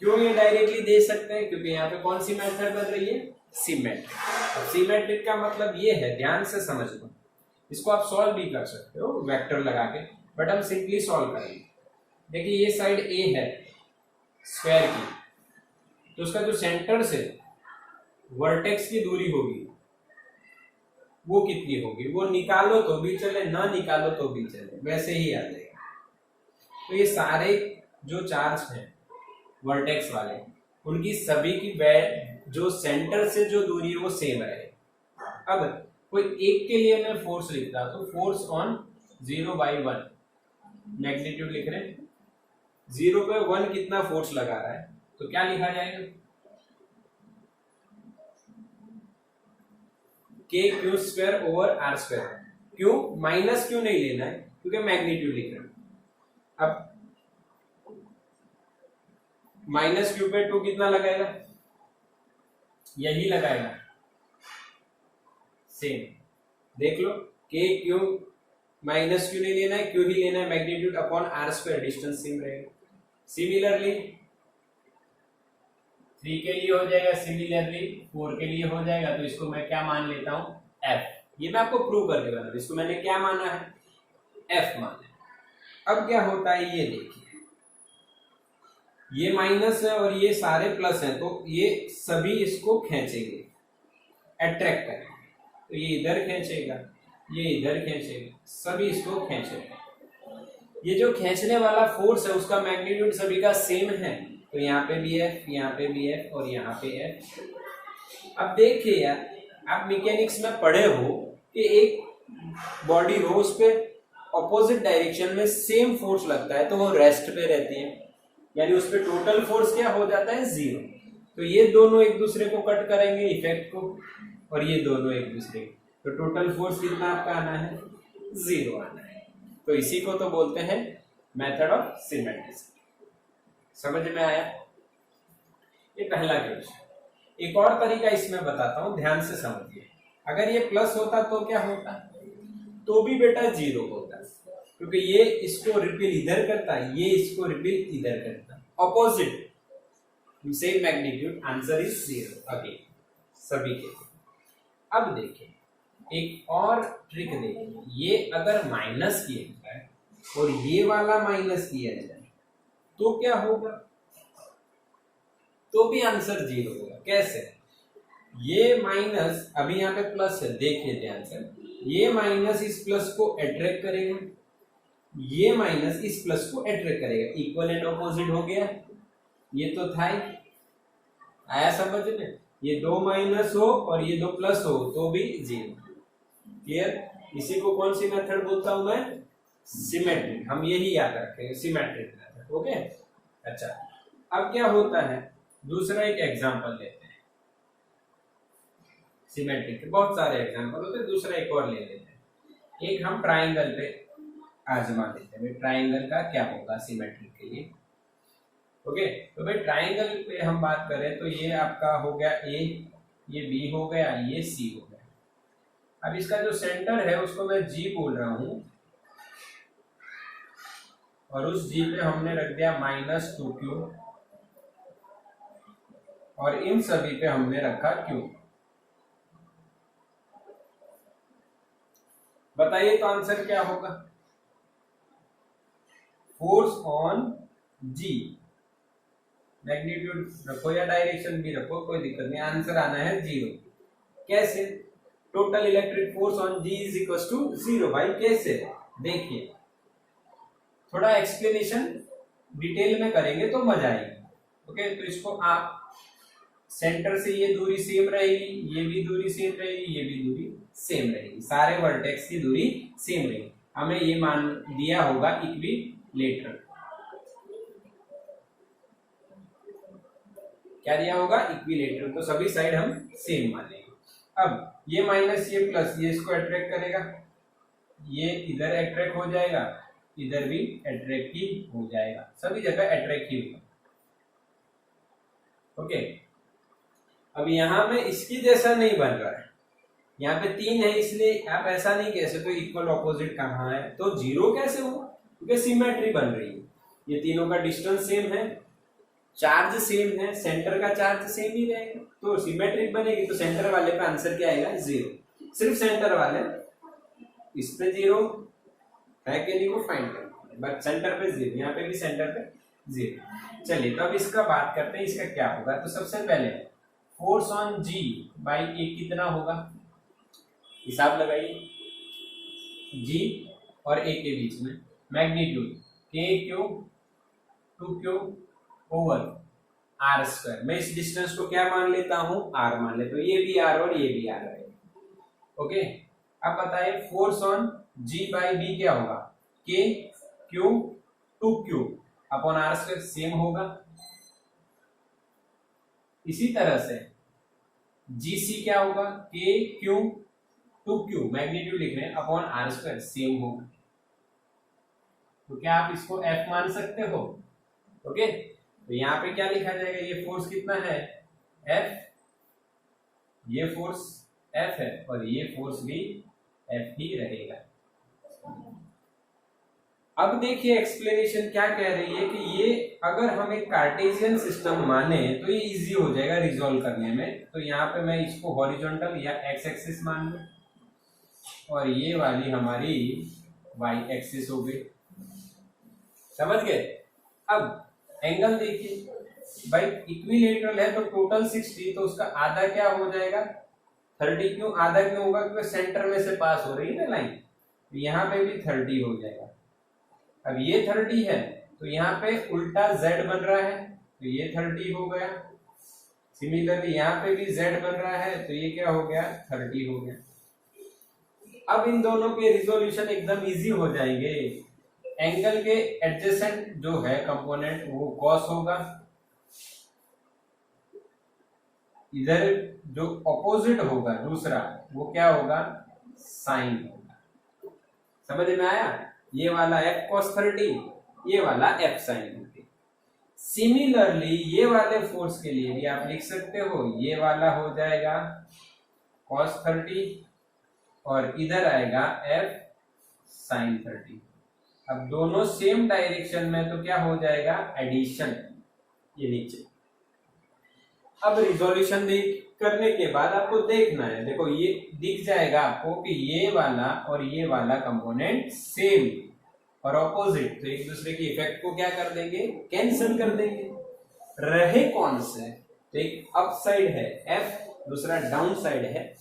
क्यों ये डायरेक्टली दे सकते हैं, क्योंकि यहाँ पे कौन सी मेथड बन रही है, सिमेट्रिक। अब सिमेट्रिक का मतलब ये है, ध्यान से समझ लो, इसको आप सॉल्व भी कर सकते हो वेक्टर लगा के, बट हम सिंपली सॉल्व करेंगे। देखिए ये साइड A है स्क्वायर की, तो उसका जो सेंटर से वर्टेक्स की दूरी होगी वो कितनी होगी, वो निकालो तो भी चले, ना निकालो तो भी चले, वैसे ही आ जाएगा। तो ये सारे जो चार्ज हैं वर्टेक्स वाले, उनकी सभी की जो सेंटर से जो दूरी है वो सेम रहे। अब कोई एक के लिए मैं फोर्स लिख रहा, तो फोर्स ऑन 0/1 मैग्नीट्यूड लिख रहे हैं, 0 पे 1 कितना फोर्स लगा रहा है, तो क्या लिखा जाएगा, k square over r square. क्यों माइनस क्यों नहीं लेना है, क्योंकि मैग्नीट्यूड लिख रहे हैं। अब माइनस क्यू पे 2 कितना लगाएगा, यही लगाएगा, सेम। देख लो के क्यू माइनस क्यू नहीं लेना है, क्यू ही लेना है, magnitude upon r square, distance same रहेगा। सिमिलरली 3 के लिए हो जाएगा, सिमिलरली 4 के लिए हो जाएगा। तो इसको मैं क्या मान लेता हूं, f। ये मैं आपको प्रूव करके बता, इसको मैंने क्या माना है, f माना है। अब क्या होता है ये देखिए, ये माइनस है और ये सारे प्लस है, तो ये सभी इसको खींचेंगे, अट्रैक्ट करेंगे। तो ये इधर खींचेगा, ये इधर खींचेगा, सभी इसको खींचेगा। ये जो खींचने वाला फोर्स है उसका मैग्नीट्यूड सभी का सेम है, तो यहाँ पे भी F, यहाँ पे भी F और यहाँ पे F। अब देखिए यार, आप मैकेनिक्स में पढ़े हो कि एक बॉडी हो उस पे ऑपोजिट डायरेक्शन में सेम फोर्स लगता है तो वो रेस्ट पे रहती है, यानी उस पे टोटल फोर्स क्या हो जाता है, 0। तो ये दोनों एक दूसरे को कट करेंगे इफेक्ट को, और ये दोनों एक दूसरे को, तो टोटल फोर्स कितना आपका आना है, 0 आना है। तो इसी को तो बोलते हैं मेथड ऑफ सिमेट्रिसिटी। समझ में आया, ये पहला क्वेश्चन। एक और तरीका इसमें बताता हूं, ध्यान से समझिए। अगर ये प्लस होता तो क्या होता, तो भी बेटा 0 होता, क्योंकि ये इसको रिपील इधर करता है, ये इसको रिपील इधर करता है, opposite same magnitude, answer is 0 again सभी के। अब देखिए एक और ट्रिक देखिए, ये अगर माइनस किया जाए और ये वाला माइनस किया जाए तो क्या होगा, तो भी आंसर 0 होगा। कैसे, ये माइनस अभी यहाँ पे प्लस है, देखिए ध्यान से, ये माइनस इस प्लस को अट्रैक्ट करेगा, ये माइनस इस प्लस को अट्रैक्ट करेगा, इक्वल एंड ऑपोजिट हो गया। ये तो था ही, आया समझ में, ये 2 माइनस हो और ये 2 प्लस हो तो भी 0। क्लियर, इसी को कौन सी मेथड बोलता हूं मैं, सिमेट्रिक। हम यही याद रखेंगे, सिमेट्रिक मेथड। ओके, अच्छा अब क्या होता है, दूसरा एक एग्जांपल लेते हैं। सिमेट्रिक के बहुत सारे एग्जांपल होते हैं, दूसरा एक और ले लेते हैं। एक हम ट्राइंगल पे आजमा लेते हैं, ट्राइंगल का क्या होगा सिमेट्रिक के लिए। ओके, तो भाई ट्राइंगल पे हम बात करें तो ये आपका हो गया A, ये B हो गया, ये C हो गया। अब इसका जो सेंटर है उसको मैं G बोल रहा हूं, और उस G पे हमने रख दिया -2Q, और इन सभी पे हमने रखा Q। बताइए तो आंसर क्या होगा, फोर्स ऑन G, मैग्नीट्यूड रखो या डायरेक्शन भी रखो, कोई दिक्कत नहीं, आंसर आना है 0। कैसे, total electric force on G is equal to 0। भाई कैसे, देखिए थोड़ा एक्सप्लेनेशन डिटेल में करेंगे तो मजा आएगी। ओके, तो इसको आप सेंटर से ये दूरी सेम रहेगी, ये भी दूरी सेम रहेगी, ये भी दूरी सेम रहेगी, सारे वर्टेक्स की दूरी सेम रहेगी। हमें ये मान दिया होगा इक्विलेटरल, क्या दिया होगा, इक्विलेटरल, तो सभी साइड हम सेम मानेंगे। अब ये माइनस ये प्लस, ये इसको अट्रैक्ट करेगा, ये इधर अट्रैक्ट हो जाएगा, इधर भी अट्रैक्ट ही हो जाएगा, सभी जगह अट्रैक्ट ही होगा। ओके, अब यहां में इसकी जैसा नहीं बन रहा है, यहाँ पे 3 है, इसलिए आप ऐसा नहीं कह सकते इक्वल ऑपोजिट कहाँ है, तो 0 कैसे हुआ, क्योंकि सिमेट्री बन रही है, ये तीनों का डिस्टेंस सेम है, चार्ज सेम है, सेंटर का चार्ज सेम ही रहेगा, तो सिमेट्रिक बनेगी। तो सेंटर वाले पे आंसर क्या आएगा, 0। सिर्फ सेंटर वाले, इस पे 0 है कि नहीं वो फाइंड करना, बट सेंटर पे 0, यहाँ पे भी सेंटर पे 0। चलिए तो अब इसका बात करते हैं, इसका क्या होगा। तो सबसे पहले force on G by A कितना होगा, हिसाब लगाइए, G और A के बीच में magnitude KQ 2Q over R square. मैं इस डिस्टेंस को क्या मान लेता हूं, R मान लेता हूं, ये भी R और ये भी R है। ओके, अब बताइए force on G by B क्या होगा, KQ 2Q upon R square, same होगा। इसी तरह से GC क्या होगा, KQ 2Q मैग्नीट्यूड लिख रहे हैं अपॉन R स्क्वायर, सेम होगा। तो क्या आप इसको F मान सकते हो? ओके, तो यहाँ पे क्या लिखा जाएगा, ये फोर्स कितना है F, ये फोर्स F है और ये फोर्स भी F ही रहेगा। अब देखिए एक्सप्लेनेशन क्या कह रही है कि ये अगर हम एक कार्टेशियन सिस्टम माने तो ये इजी हो जाएगा रिजॉल्व करने में। तो यहाँ पे मैं इसको हॉरिजॉन्टल या एक्स एक्सिस मान लूं और ये वाली हमारी वाई एक्सिस हो गई, समझ गए। अब एंगल देखिए भाई, इक्विलेटरल है तो टोटल 60, तो उसका आधा क्या हो जाएगा 30। क्यों आधा, क्यों होगा, क्योंकि सेंटर में से पास हो रही है ना लाइन, तो यहाँ पे भी 30 हो जाएगा। अब ये 30 है तो यहाँ पे उल्टा z बन रहा है तो ये 30 हो गया। सिमिलरली यहाँ पे भी z बन रहा है तो ये क्या हो गया 30 हो गया। अब इन दोनों के रिजोल्यूशन एकदम इजी हो जाएंगे। एंगल के एडजेसेंट जो है कंपोनेंट वो कॉस होगा, इधर जो ऑपोजिट होगा दूसरा वो क्या होगा साइन होगा। समझ में आया, ये वाला f cos 30, ये वाला f sin 30। सिमिलरली ये वाले फोर्स के लिए भी आप लिख सकते हो, ये वाला हो जाएगा cos 30 और इधर आएगा f sin 30। अब दोनों सेम डायरेक्शन में तो क्या हो जाएगा एडिशन, ये नीचे। अब रिजोल्यूशन करने के बाद आपको देखना है, देखो ये दिख जाएगा आपको कि ये वाला और ये वाला कंपोनेंट सेम और ऑपोजिट, तो एक दूसरे की इफेक्ट को क्या कर देंगे कैंसिल कर देंगे। रहे कौन से, तो एक अप साइड है f, दूसरा डाउन साइड है।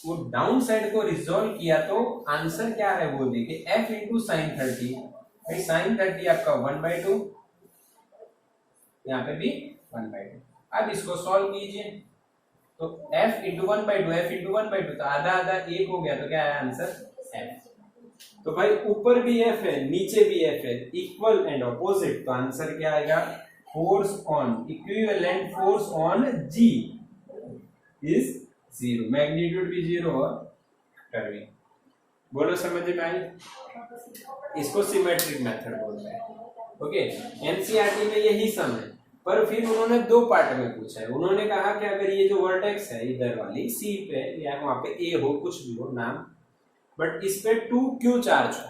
वो डाउन साइड को रिजोल्व किया तो आंसर क्या है वो देखिए, f इंटू साइन 30। भाई साइन 30 आपका 1/2, यहाँ पे भी 1/2। अब इसको सॉल्व कीजिए तो f इंटू 1/2, f इंटू 1/2 तो आधा आधा एक हो गया, तो क्या है आंसर f। तो भाई ऊपर भी f है नीचे भी f है, इक्वल एंड ऑपोजिट, तो आंसर क्या आएगा force on, equivalent force on G is 0, magnitude भी 0 और कर्विंग। बोलो समझ में आई, इसको सिमेट्रिक मेथड बोलते हैं। ओके, एनसीईआरटी में यही सम है, पर फिर उन्होंने दो पार्ट में पूछा है। उन्होंने कहा कि अगर ये जो वर्टेक्स है इधर वाली सी पे या वहां पे ए हो, कुछ भी हो नाम, बट इस पे 2q चार्ज हो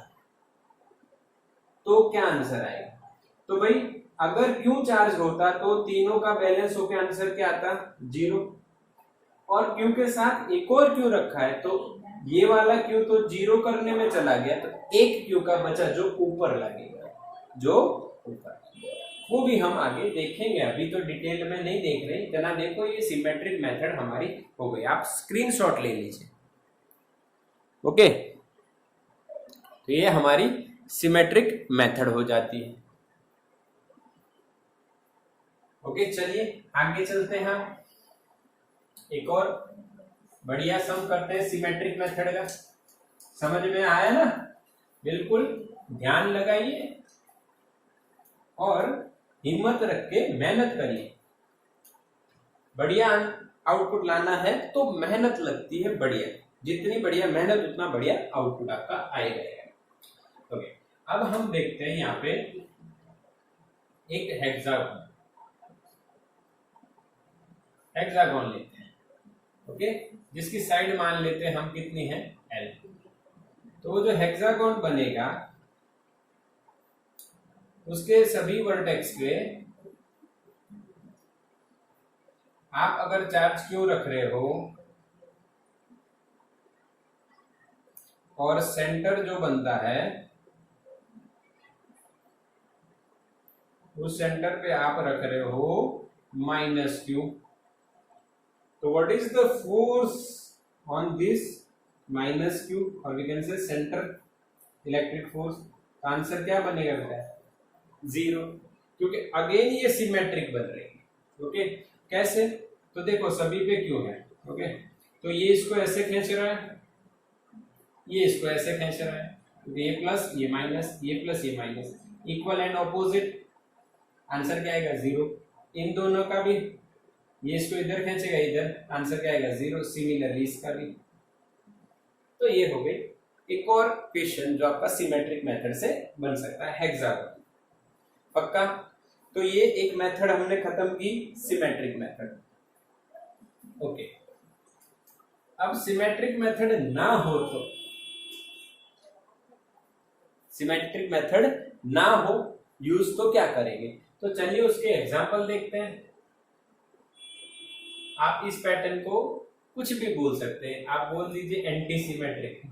तो क्या आंसर आएगा। तो भाई अगर q चार्ज होता तो तीनों का बैलेंस होकर आंसर क्या आता 0, और q के साथ एक और q रखा है तो ये वाला q तो 0 करने में चला गया, तो एक q का बचा जो ऊपर लगेगा, जो ऊपर, वो भी हम आगे देखेंगे, अभी तो डिटेल में नहीं देख रहे। इतना देखो ये सिमेट्रिक मेथड हमारी हो गई, आप स्क्रीनशॉट ले लीजिए। ओके, तो ये हमारी सिमेट्रिक मेथड हो जाती है। ओके, चलिए आगे चलते हैं, हम एक और बढ़िया सम करते हैं सिमेट्रिक मेथड का। समझ में आया ना, बिल्कुल ध्यान लगाइए और हिम्मत रख के मेहनत करिए। बढ़िया आउटपुट लाना है तो मेहनत लगती है बढ़िया, जितनी बढ़िया मेहनत उतना बढ़िया आउटपुट आपका आएगा। ओके, अब हम देखते हैं यहाँ पे एक हेक्सागोन लेते हैं। ओके, जिसकी साइड मान लेते हैं हम कितनी है L। तो वो जो हेक्सागोन बनेगा उसके सभी वर्टेक्स पे आप अगर चार्ज क्यों रख रहे हो और सेंटर जो बनता है उस सेंटर पे आप रख रहे हो -q, तो what is the force on this -q, और we can say centre electric force. Answer क्या बनेगा बेटा 0, क्योंकि अगेन ये सिमेट्रिक बन रही है। ओके, कैसे, तो देखो सभी पे क्यों है। ओके, तो ये इसको ऐसे खींच रहा है, ये इसको ऐसे खींच रहा है, ये प्लस ये माइनस, ये प्लस ये minus, equal and opposite, answer क्या आएगा 0। इन दोनों का भी, ये इसको इधर खींचेगा इधर, आंसर क्या आएगा 0। सिमिलरली इसका भी, तो ये हो गई एक और क्वेश्चन जो आपका सिमेट्रिक मेथड से बन सकता है, हेक्सागोन। पक्का? तो ये एक मेथड हमने खत्म की, सिमेट्रिक मेथड। ओके, अब सिमेट्रिक मेथड ना हो तो, सिमेट्रिक मेथड ना हो यूज तो क्या करेंगे? तो चलिए उसके एग्जांपल देखते हैं। आप इस पैटर्न को कुछ भी बोल सकते हैं, आप बोल दीजिए एंटी सिमेट्रिक।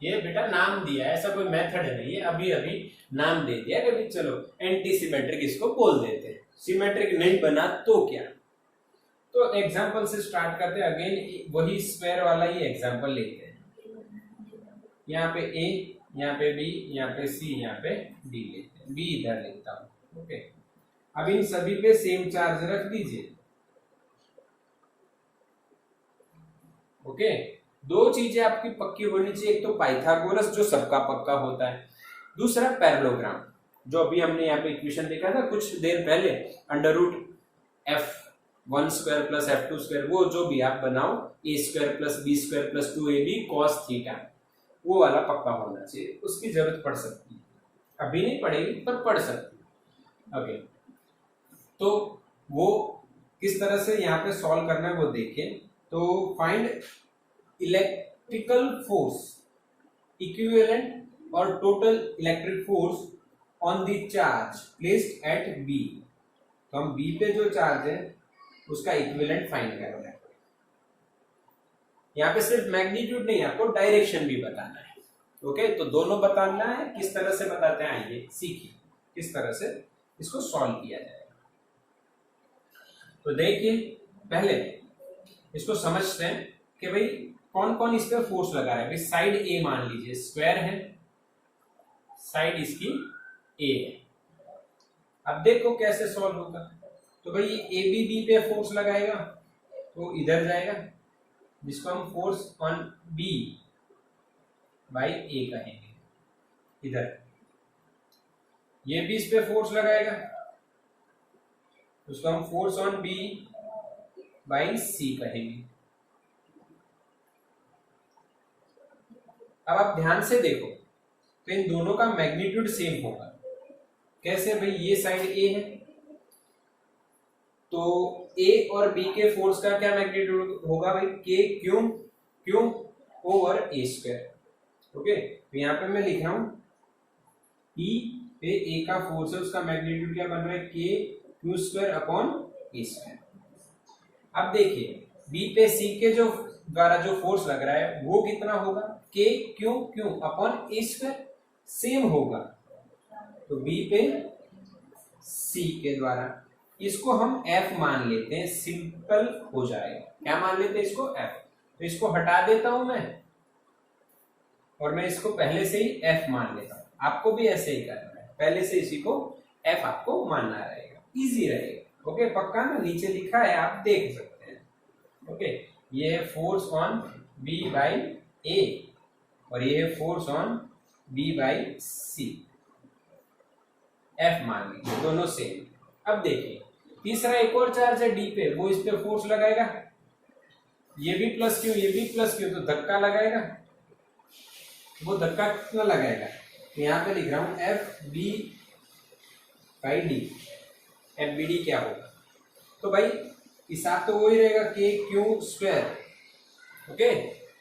ये बेटा नाम दिया है, ऐसा कोई मेथड नहीं है, अभी अभी नाम दे दिया कि चलो एंटी सिमेट्रिक इसको बोल देते हैं। सिमेट्रिक नहीं बना तो क्या? तो एग्जांपल से स्टार्ट करते हैं। अगेन वही स्क्वायर वाला ही एग्जांपल लेते हैं। यहाँ पे ए, यहाँ पे बी, यहाँ पे सी, यहाँ पे डी लेते हैं। बी इधर लेता हूं। ओके, अब इन सभी पे सेम चार्ज रख दीजिए। ओके, दो चीजें आपकी पक्की होनी चाहिए, एक तो पाइथागोरस जो सबका पक्का होता है, दूसरा पैरेललोग्राम जो अभी हमने यहाँ पे इक्वेशन देखा था कुछ देर पहले, under root f1 square plus f2 square, वो जो भी आप बनाओ, a square plus b square plus 2ab cos theta, वो वाला पक्का होना चाहिए। उसकी जरूरत पड़ सकती है, अभी नहीं पड़ेगी पर पड़ सकती है। ओके, तो वो किस तरह से यहाँ पे सॉल्व करना है वो देखें। तो फाइंड इलेक्ट्रिकल फोर्स इक्विवेलेंट और total electric force on the charge placed at b. तो हम बी पे जो चार्ज है उसका इक्विवेलेंट फाइंड करना है। यहाँ पे सिर्फ मैग्नीट्यूड नहीं, आपको डायरेक्शन भी बताना है। ओके, तो दोनों बताना है। किस तरह से बताते हैं आइए सीखिए किस तरह से इसको सॉल्व किया जाएगा। तो देखिए पहले इसको समझते हैं कि भाई कौन कौन इस पे फोर्स लगा रहा है। भाई साइड ए मान लीजिए स्क्वायर है, साइड इसकी ए है। अब देखो कैसे सॉल्व होगा। तो भाई ए बी पे फोर्स लगाएगा तो इधर जाएगा, जिसको हम फोर्स ऑन बी बाई ए कहेंगे इधर। ये भी इस पे फोर्स लगाएगा, उसको हम फोर्स ऑन बी बाई सी कहेंगे। अब आप ध्यान से देखो तो इन दोनों का मैग्नीट्यूड सेम होगा। कैसे भाई? ये साइड ए है तो ए और बी के फोर्स का क्या मैग्नीट्यूड होगा भाई? के क्यू ओवर ए स्क्वायर। ओके, तो यहाँ पे मैं लिख रहा हूं ई पे ए का फोर्स है, उसका मैग्नीट्यूड क्या बन रहा है? के क्यू स्क्वायर अपॉन ए स्क्वायर। अब देखिए बी पे सी के जो द्वारा जो फोर्स लग रहा है वो कितना होगा? के क्यू अपॉन ए स्क्वायर, सेम होगा। तो बी पे सी के द्वारा इसको हम एफ मान लेते हैं, सिंपल हो जाएगा। क्या मान लेते हैं इसको? एफ। तो इसको हटा देता हूं मैं और मैं इसको पहले से ही एफ मान लेता हूं। आपको भी ऐसे ही करना है, पहले से इसी को एफ आपको मानना रहेगा, इजी रहेगा। ओके, पक्का ना? नीचे लिखा है आप देख सकते हैं। ओके, ये है force on b by a और ये है force on b by c. F मान लीजिए, दोनों सेम। अब देखिए तीसरा एक और चार्ज है डी पे, वो इस पे फोर्स लगाएगा। ये भी प्लस क्यू, ये भी प्लस क्यू, तो धक्का लगाएगा। वो धक्का कितना लगाएगा? तो यहाँ पे लिख रहा हूं f b by d. F b d क्या होगा? तो भाई हिसाब तो वही रहेगा, के क्यू स्क्वायर। ओके,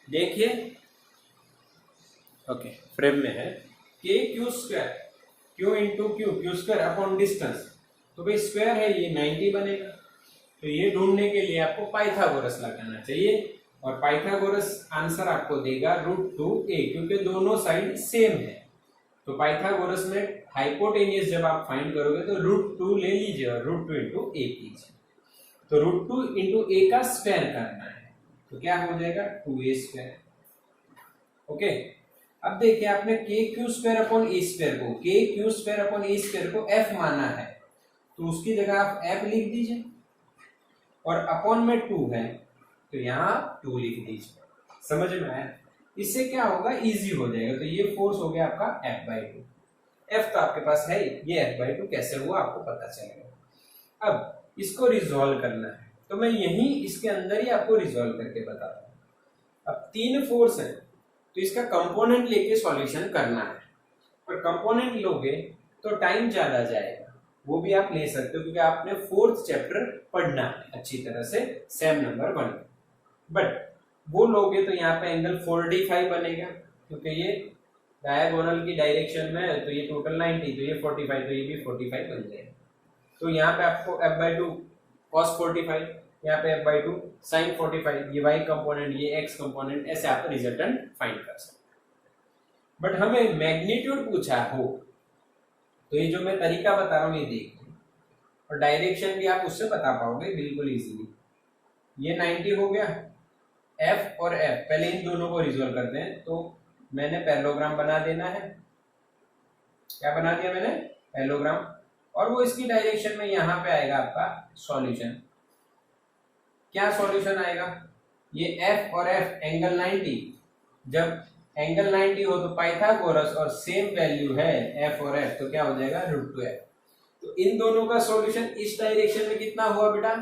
देखिए ओके फ्रेम में है k q square, q into q square upon distance. तो भाई स्क्वायर है, ये 90 बनेगा। तो ये ढूंढने के लिए आपको पाइथागोरस लगाना चाहिए और पाइथागोरस आंसर आपको देगा √2a, क्योंकि दोनों साइड सेम है। तो पाइथागोरस में हाइपोटेनियस जब आप फाइंड करोगे तो √2 ले लीजिए और √2 इंटू ए कीजिए। तो √2 इंटू ए का स्क्वायर करना है, तो क्या हो जाएगा? 2a square. ओके, अब देखिए आपने के क्यू स्क्वायर अपॉन ए स्क्वायर को, के क्यू स्क्वायर अपॉन ए स्क्वायर को एफ माना है, तो उसकी जगह आप एफ लिख दीजिए और अपॉन में 2 है तो यहाँ 2 लिख दीजिए। समझ में आया? इससे क्या होगा? इजी हो जाएगा। तो ये फोर्स हो गया आपका F/2। F तो आपके पास है, ये F/2 कैसे हुआ आपको पता चलेगा। अब इसको रिजॉल्व करना है। तो मैं यहीं इसके अंदर ही आपको रिजॉल्व करके बताता हूँ। अब 3 फोर्स है तो इसका कंपोनेंट लेके सॉल्यूशन करना है, और कंपोनेंट लोगे तो टाइम ज्यादा जाएगा। वो भी आप ले सकते हो क्योंकि आपने 4th चैप्टर पढ़ना है अच्छी तरह से सेम नंबर 1। बट वो लोगे तो यहाँ पे एंगल 45 बनेगा, क्योंकि ये डायगोनल की डायरेक्शन में है, तो ये टोटल 90, तो ये 45, तो ये भी 45 बन जाएगा। तो यहाँ पे आपको f/2 cos 45, यहाँ पे f/2 sin 45, ये y कंपोनेंट, ये x कंपोनेंट, ऐसे आप रिजल्टेंट फाइंड कर सकते हैं। बट हमें मैग्नीट्यूड पूछा हो तो ये जो मैं तरीका बता रहा हूँ ये देखिए, और डायरेक्शन भी आप उससे बता पाओगे बिल्कुल इजीली। ये 90 हो गया, f और f पहले इन दोनों को रिजॉल्व करते हैं। तो मैंने पैरेललोग्राम बना देना है। क्या बना दिया मैंने? पैरेललोग्राम। और वो इसकी डायरेक्शन में यहाँ पे आएगा आपका सॉल्यूशन। क्या सॉल्यूशन आएगा? ये f और f एंगल 90, जब एंगल 90 हो तो पाइथागोरस और सेम वैल्यू है f और f, तो क्या हो जाएगा √2f। तो इन दोनों का सॉल्यूशन इस डायरेक्शन में कितना हुआ बेटा?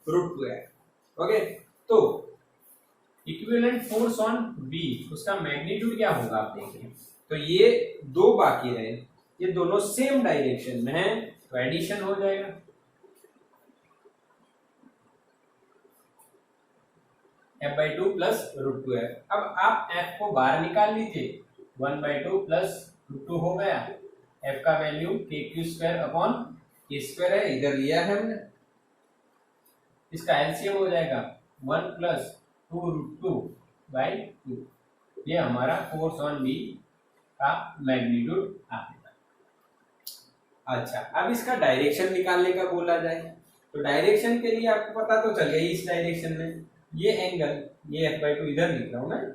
√2f। ओके, तो इक्विवेलेंट फोर्स ऑन B, उसका मैग्नीट्यूड क्या होगा आप देखिए। तो ये दो बाकी रहे, ये दोनों सेम डायरेक्शन में है, तो एडिशन हो जाएगा। f/2 plus √2f। अब आप f को बाहर निकाल लीजिए, 1/2 प्लस √2 हो गया। f का वैल्यू kq² अपॉन k² है, इधर लिया है हमने। इसका एलसीएम हो जाएगा 1 प्लस 2√2/2। ये हमारा फोर्स ऑन B का मैग्नीट्यूड आएगा। अच्छा, अब इसका डायरेक्शन निकालने का बोला जाए तो डायरेक्शन के लिए आपको पता तो चल गया, इस डायरेक्शन में ये एंगल, ये f/2 इधर लिख रहा हूं मैं,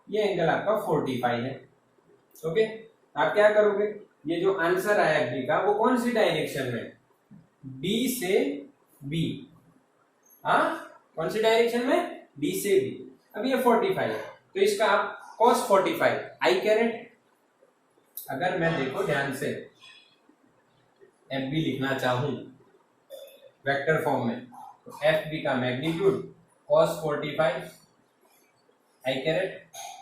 ये एंगल आपका 45 है। ओके, आप क्या करोगे, ये जो आंसर आया B का वो कौन सी डायरेक्शन में? B से B। हाँ, कौन सी डायरेक्शन में? B से B। अब ये 45 है तो इसका आप cos 45 i कैरेट, अगर मैं देखो ध्यान से FB लिखना चाहूं वेक्टर फॉर्म में, तो FB का मैग्नीट्यूड cos 45 i कैरेट,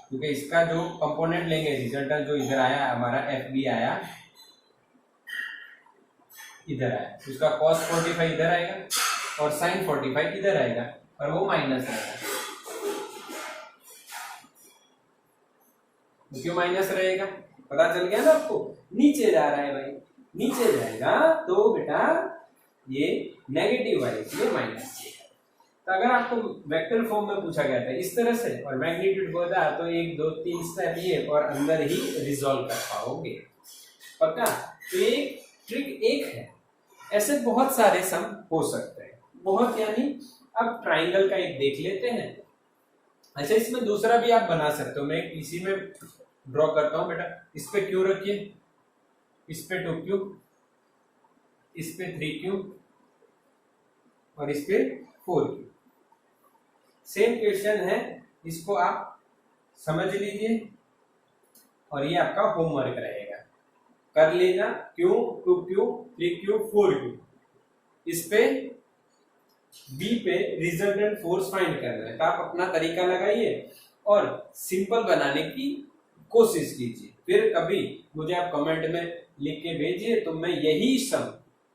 क्योंकि इसका जो कंपोनेंट लेंगे रिजल्टेंट जो इधर आया हमारा FB आया, इधर आया, तो इसका cos 45 इधर आएगा और sin 45 इधर आएगा, और वो माइनस आएगा। क्यों माइनस रहेगा? पता चल गया ना आपको, नीचे जा रहा है भाई, नीचे जाएगा तो बेटा ये नेगेटिव है, इसलिए माइनस। तो अगर आपको वेक्टर फॉर्म में पूछा गया था इस तरह से और मैग्नीट्यूड को था तो 1 2 3 स्टेप ये और अंदर ही रिजॉल्व कर पाओगे पक्का। तो ये ट्रिक एक है, ऐसे बहुत सारे सम हो सकते हैं, बहुत यानी। अब ट्राइंगल का एक देख लेते हैं। अच्छा, इसमें दूसरा भी आप बना सकते हो, मैं इसी में ड्रॉ करता हूं बेटा। इस पे क्यू रखिए, इस पे 2q, इस पे 3q और इस पे 4q। सेम क्वेश्चन है, इसको आप समझ लीजिए और ये आपका होमवर्क रहेगा, कर लेना। q 2q 3q 4q, इस पे B पे रिजल्टेंट फोर्स फाइंड करना है। तो आप अपना तरीका लगाइए और सिंपल बनाने की कोशिश कीजिए, फिर कभी मुझे आप कमेंट में लिख के भेजिए तो मैं यही सम,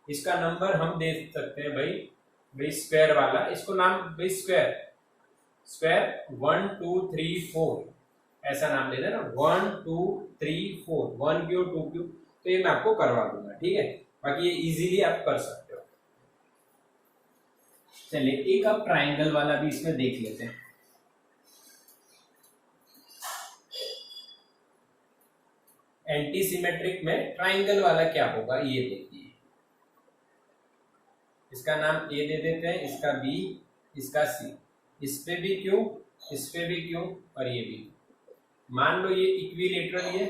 इसका नंबर हम दे सकते हैं भाई स्क्वायर वाला, इसको नाम भाई स्क्वायर 1 2 3 4 ऐसा नाम दे देना, 1 2 3 4 1q 2q। तो ये मैं आपको करवा दूंगा, ठीक है। बाकी ये इजीली आप कर सकते हो। चलिए एक अब ट्राइंगल वाला भी इसमें देख लेते हैं। एंटी सिमेट्रिक में ट्राइंगल वाला क्या होगा ये देखिए। इसका नाम A दे देते हैं, इसका B, इसका C, इस पे भी Q, इस पे भी Q और ये भी। मान लो ये इक्विलेटरल, ये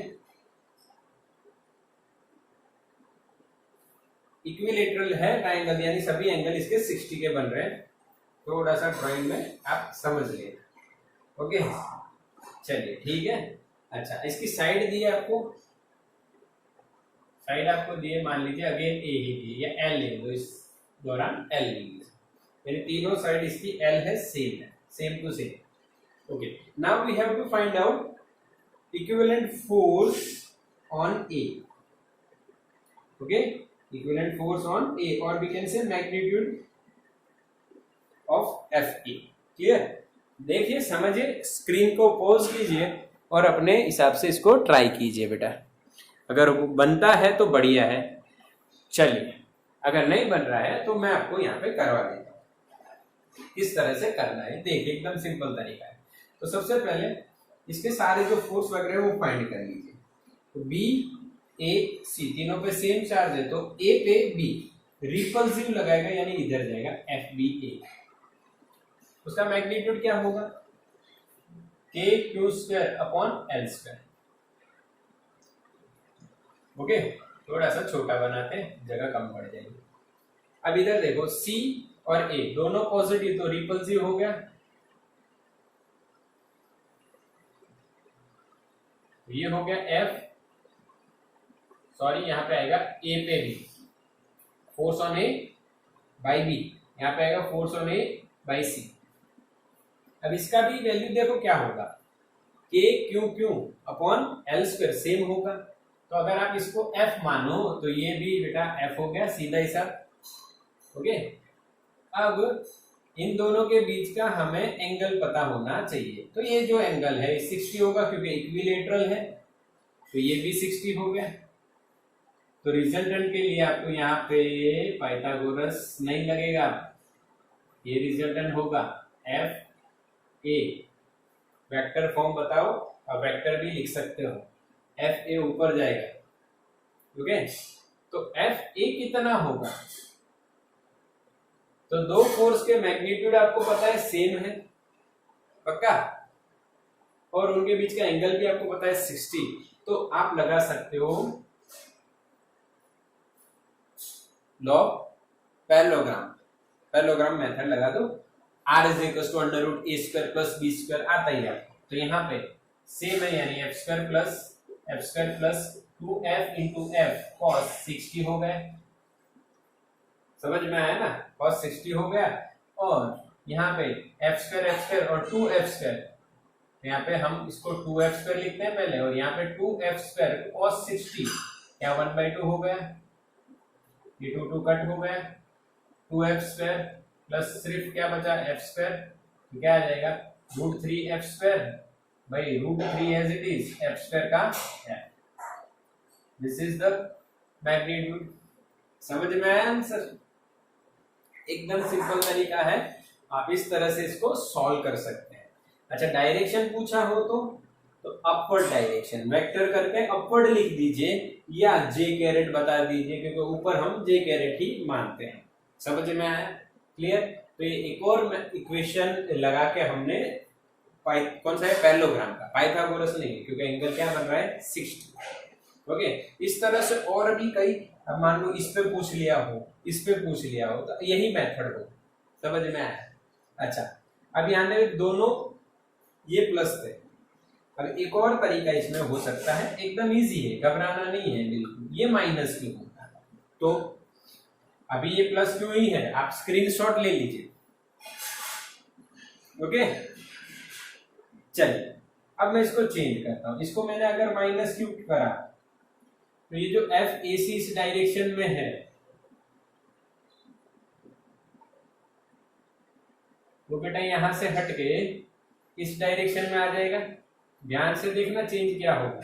इक्विलेटरल है ट्राइंगल, यानी सभी एंगल इसके 60 के बन रहे हैं। थोड़ा सा ड्राइंग में आप समझ लेना, ओके। चलिए ठीक है। अच्छा, इसकी साइड दी है आपको, साइड आपको दिए, मान लीजिए अगेन A ही दी या L ले लो, इस दौरान L लीजिए। यानी तीनों साइड इसकी एल है, same to same. Okay, now we have to find out equivalent force on A. Okay, equivalent force on A, और we can say magnitude of F A. Clear? देखिए, समझिए, स्क्रीन को पॉज कीजिए और अपने हिसाब से इसको ट्राई कीजिए बेटा। अगर बनता है तो बढ़िया है, चलिए, अगर नहीं बन रहा है तो मैं आपको यहाँ पे करवा देता हूँ किस तरह से करना है। देखिए, एकदम सिंपल तरीका है। तो सबसे पहले इसके सारे जो फोर्स वगैरह वो फाइंड कर लीजिए। तो बी ए सी तीनों पे सेम चार्ज है, तो ए पे बी रिपल्सिव लगाएगा, यानी इधर जाएगा एफ बी ए। उसका मैग्नीट्यूड क्या होगा? K q square upon l square. Okay, थोड़ा सा छोटा बनाते हैं, जगह कम पड़ जाएगी। अब इधर देखो, सी और ए दोनों पॉजिटिव, तो रिपल्सिव हो गया। ये हो गया एफ, सॉरी यहाँ पे आएगा ए पे b, force on a by b, यहाँ पे आएगा force on a by c. अब इसका भी वैल्यू देखो क्या होगा, k q q upon l square, same होगा। तो अगर आप इसको F मानो तो ये भी बेटा F हो गया, सीधा हिसाब। ओके, अब इन दोनों के बीच का हमें एंगल पता होना चाहिए। तो ये जो एंगल है 60 होगा, क्योंकि इक्विलेटरल है, तो ये भी 60 हो गया। तो रिजल्टेंट के लिए आपको यहाँ पे पाइथागोरस नहीं लगेगा, ये रिजल्टेंट होगा एफ ए। वेक्टर फॉर्म बताओ, और वेक्टर भी लिख सकते हो, एफ ए ऊपर जाएगा। ओके, तो एफ ए कितना होगा? तो दो फोर्स के मैग्नीट्यूड आपको पता है सेम है, पक्का, और उनके बीच का एंगल भी आपको पता है 60। तो आप लगा सकते हो लॉ पैरेललोग्राम, पैरेललोग्राम मेथड लगा दो। r is equal to under root a square plus b square आता ही आपको। तो यहाँ पे सेम है, यानी f square plus 2f into f cos 60 हो गए। समझ में आया ना, cos 60 हो गया। और यहाँ पे एफ स्क्वायर और 2f स्क्वायर, यहाँ पे हम इसको 2f स्क्वायर लिखते हैं पहले, और यहाँ पे 2f स्क्वायर cos 60 क्या 1/2 हो गया, ये 2 कट हो गया। 2f स्क्वायर प्लस सिर्फ क्या बचा f स्क्वायर, तो क्या आ जाएगा √3f स्क्वायर भाई √3 as it is f square का है। This is the magnitude. समझ में आया आंसर? एकदम सिंपल तरीका है, आप इस तरह से इसको सॉल्व कर सकते हैं। अच्छा, डायरेक्शन पूछा हो तो अपवर्ड डायरेक्शन वेक्टर करके अपवर्ड लिख दीजिए, या जे कैरेट बता दीजिए, क्योंकि ऊपर हम जे कैरेट ही मानते हैं। समझ में आया? क्लियर? तो ये एक और इक्वेशन लगा के हमने कौन सा है, पैरेललोग्राम का, पाइथागोरस नहीं, क्योंकि एंगल क्या बन रहा है 60। ओके, इस तरह से और भी कई, अब मान लो इस पे पूछ लिया हो, इस पे पूछ लिया हो, तो यही मेथड हो। समझ में आया? अच्छा, अब यहाँ पे दोनों ये प्लस थे, अब एक और तरीका इसमें हो सकता है, एकदम इजी है, घबराना नहीं है बिल्कुल। ये माइनस क्यों होता है, तो अभी ये प्लस क्यों ही है, आप स्क्रीनशॉट ले लीजिए। ओके, चलिए, अब मैं इसको चेंज करता हूं। इसको मैंने अगर माइनस क्यू करा, तो ये जो एफ ए सी इस डायरेक्शन में है, वो बेटा यहां से हट के इस डायरेक्शन में आ जाएगा। ध्यान से देखना चेंज क्या होगा।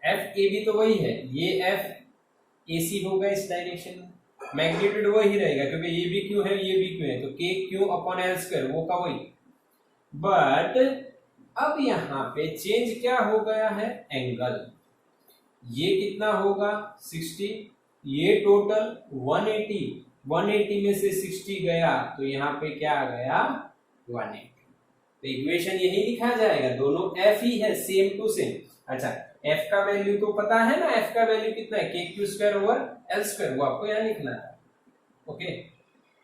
एफ ए बी तो वही है, ये एफ ए सी होगा इस डायरेक्शन में, मैग्नीट्यूड वही रहेगा, क्योंकि ये भी क्यू है, ये भी क्यू है, तो के क्यू अपॉन एल स्क्वायर वो का वही। बट अब यहां पे चेंज क्या हो गया है, एंगल। ये कितना होगा 60, ये टोटल 180, 180 में से 60 गया, तो यहाँ पे क्या आ गया 180। तो इक्वेशन यही लिखा जाएगा, दोनों f ही है, सेम टू सेम। अच्छा, f का वैल्यू तो पता है ना, f का वैल्यू कितना है, k q square over L square, वो आपको यहाँ लिखना है। ओके,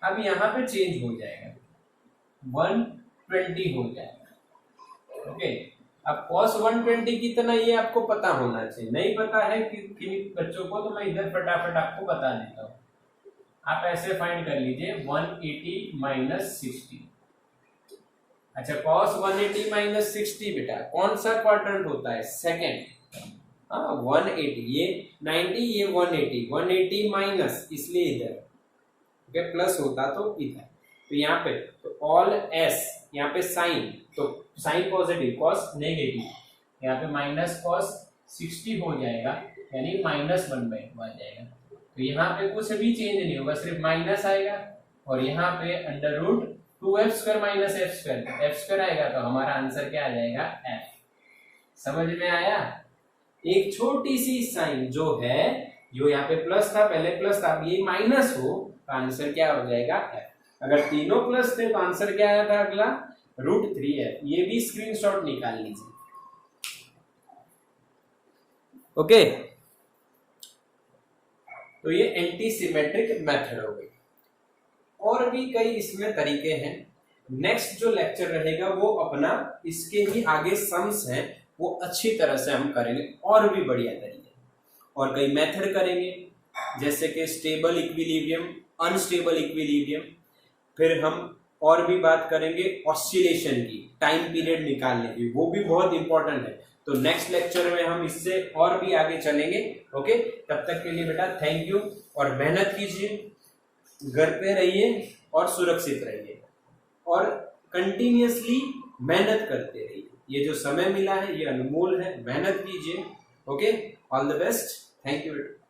अब यहाँ पे चेंज हो जाएगा, 120 हो जाएगा। ओके, अब cos 120 कितना, ये आपको पता होना चाहिए। नहीं पता है कि बच्चों को, तो मैं इधर फटाफट आपको बता देता हूँ। आप ऐसे फाइंड कर लीजिए 180 माइनस 60। अच्छा cos 180 माइनस 60 बेटा कौन सा क्वाड्रेंट होता है? सेकंड। हाँ 180, ये 90, ये 180, 180 माइनस इसलिए इधर, ओके प्लस होता तो इधर। तो यहाँ पे तो ऑल एस, यहाँ पे साइन, तो साइन पॉजिटिव कॉस नेगेटिव, यहाँ पे माइनस कॉस 60 हो जाएगा, यानी -1/2 आ जाएगा। तो यहाँ पे कुछ भी चेंज नहीं होगा, सिर्फ माइनस आएगा, और यहाँ पे under root 2f² minus f² आएगा, तो हमारा आंसर क्या आ जाएगा? f। समझ में आया? एक छोटी सी साइन जो है, जो यहाँ पे प्लस था, पहले प्लस था, अब ये माइनस हो तो आंसर क्या हो जाएगा? f। अगर तीनों प्लस थे तो आंसर क्या आया था अगला? √3f। ये भी स्क्रीनशॉट निकाल लीजिए। ओके, तो ये एंटी सिमेट्रिक मेथड हो गई। और भी कई इसमें तरीके हैं। नेक्स्ट जो लेक्चर रहेगा वो अपना इसके ही आगे सम्स हैं, वो अच्छी तरह से हम करेंगे, और भी बढ़िया तरीके, और कई मेथड करेंगे, जैसे कि स्टेबल इक्विलिब्रियम, अनस्टेबल इक्विलिब्रियम। फिर हम और भी बात करेंगे ऑसिलेशन की, टाइम पीरियड निकालने की, वो भी बहुत इंपॉर्टेंट है। तो नेक्स्ट लेक्चर में हम इससे और भी आगे चलेंगे। ओके, तब तक के लिए बेटा थैंक यू, और मेहनत कीजिए, घर पे रहिए और सुरक्षित रहिए, और कंटिन्यूअसली मेहनत करते रहिए। ये जो समय मिला है ये अनमोल है, मेहनत कीजिए। Okay, all the best, thank you.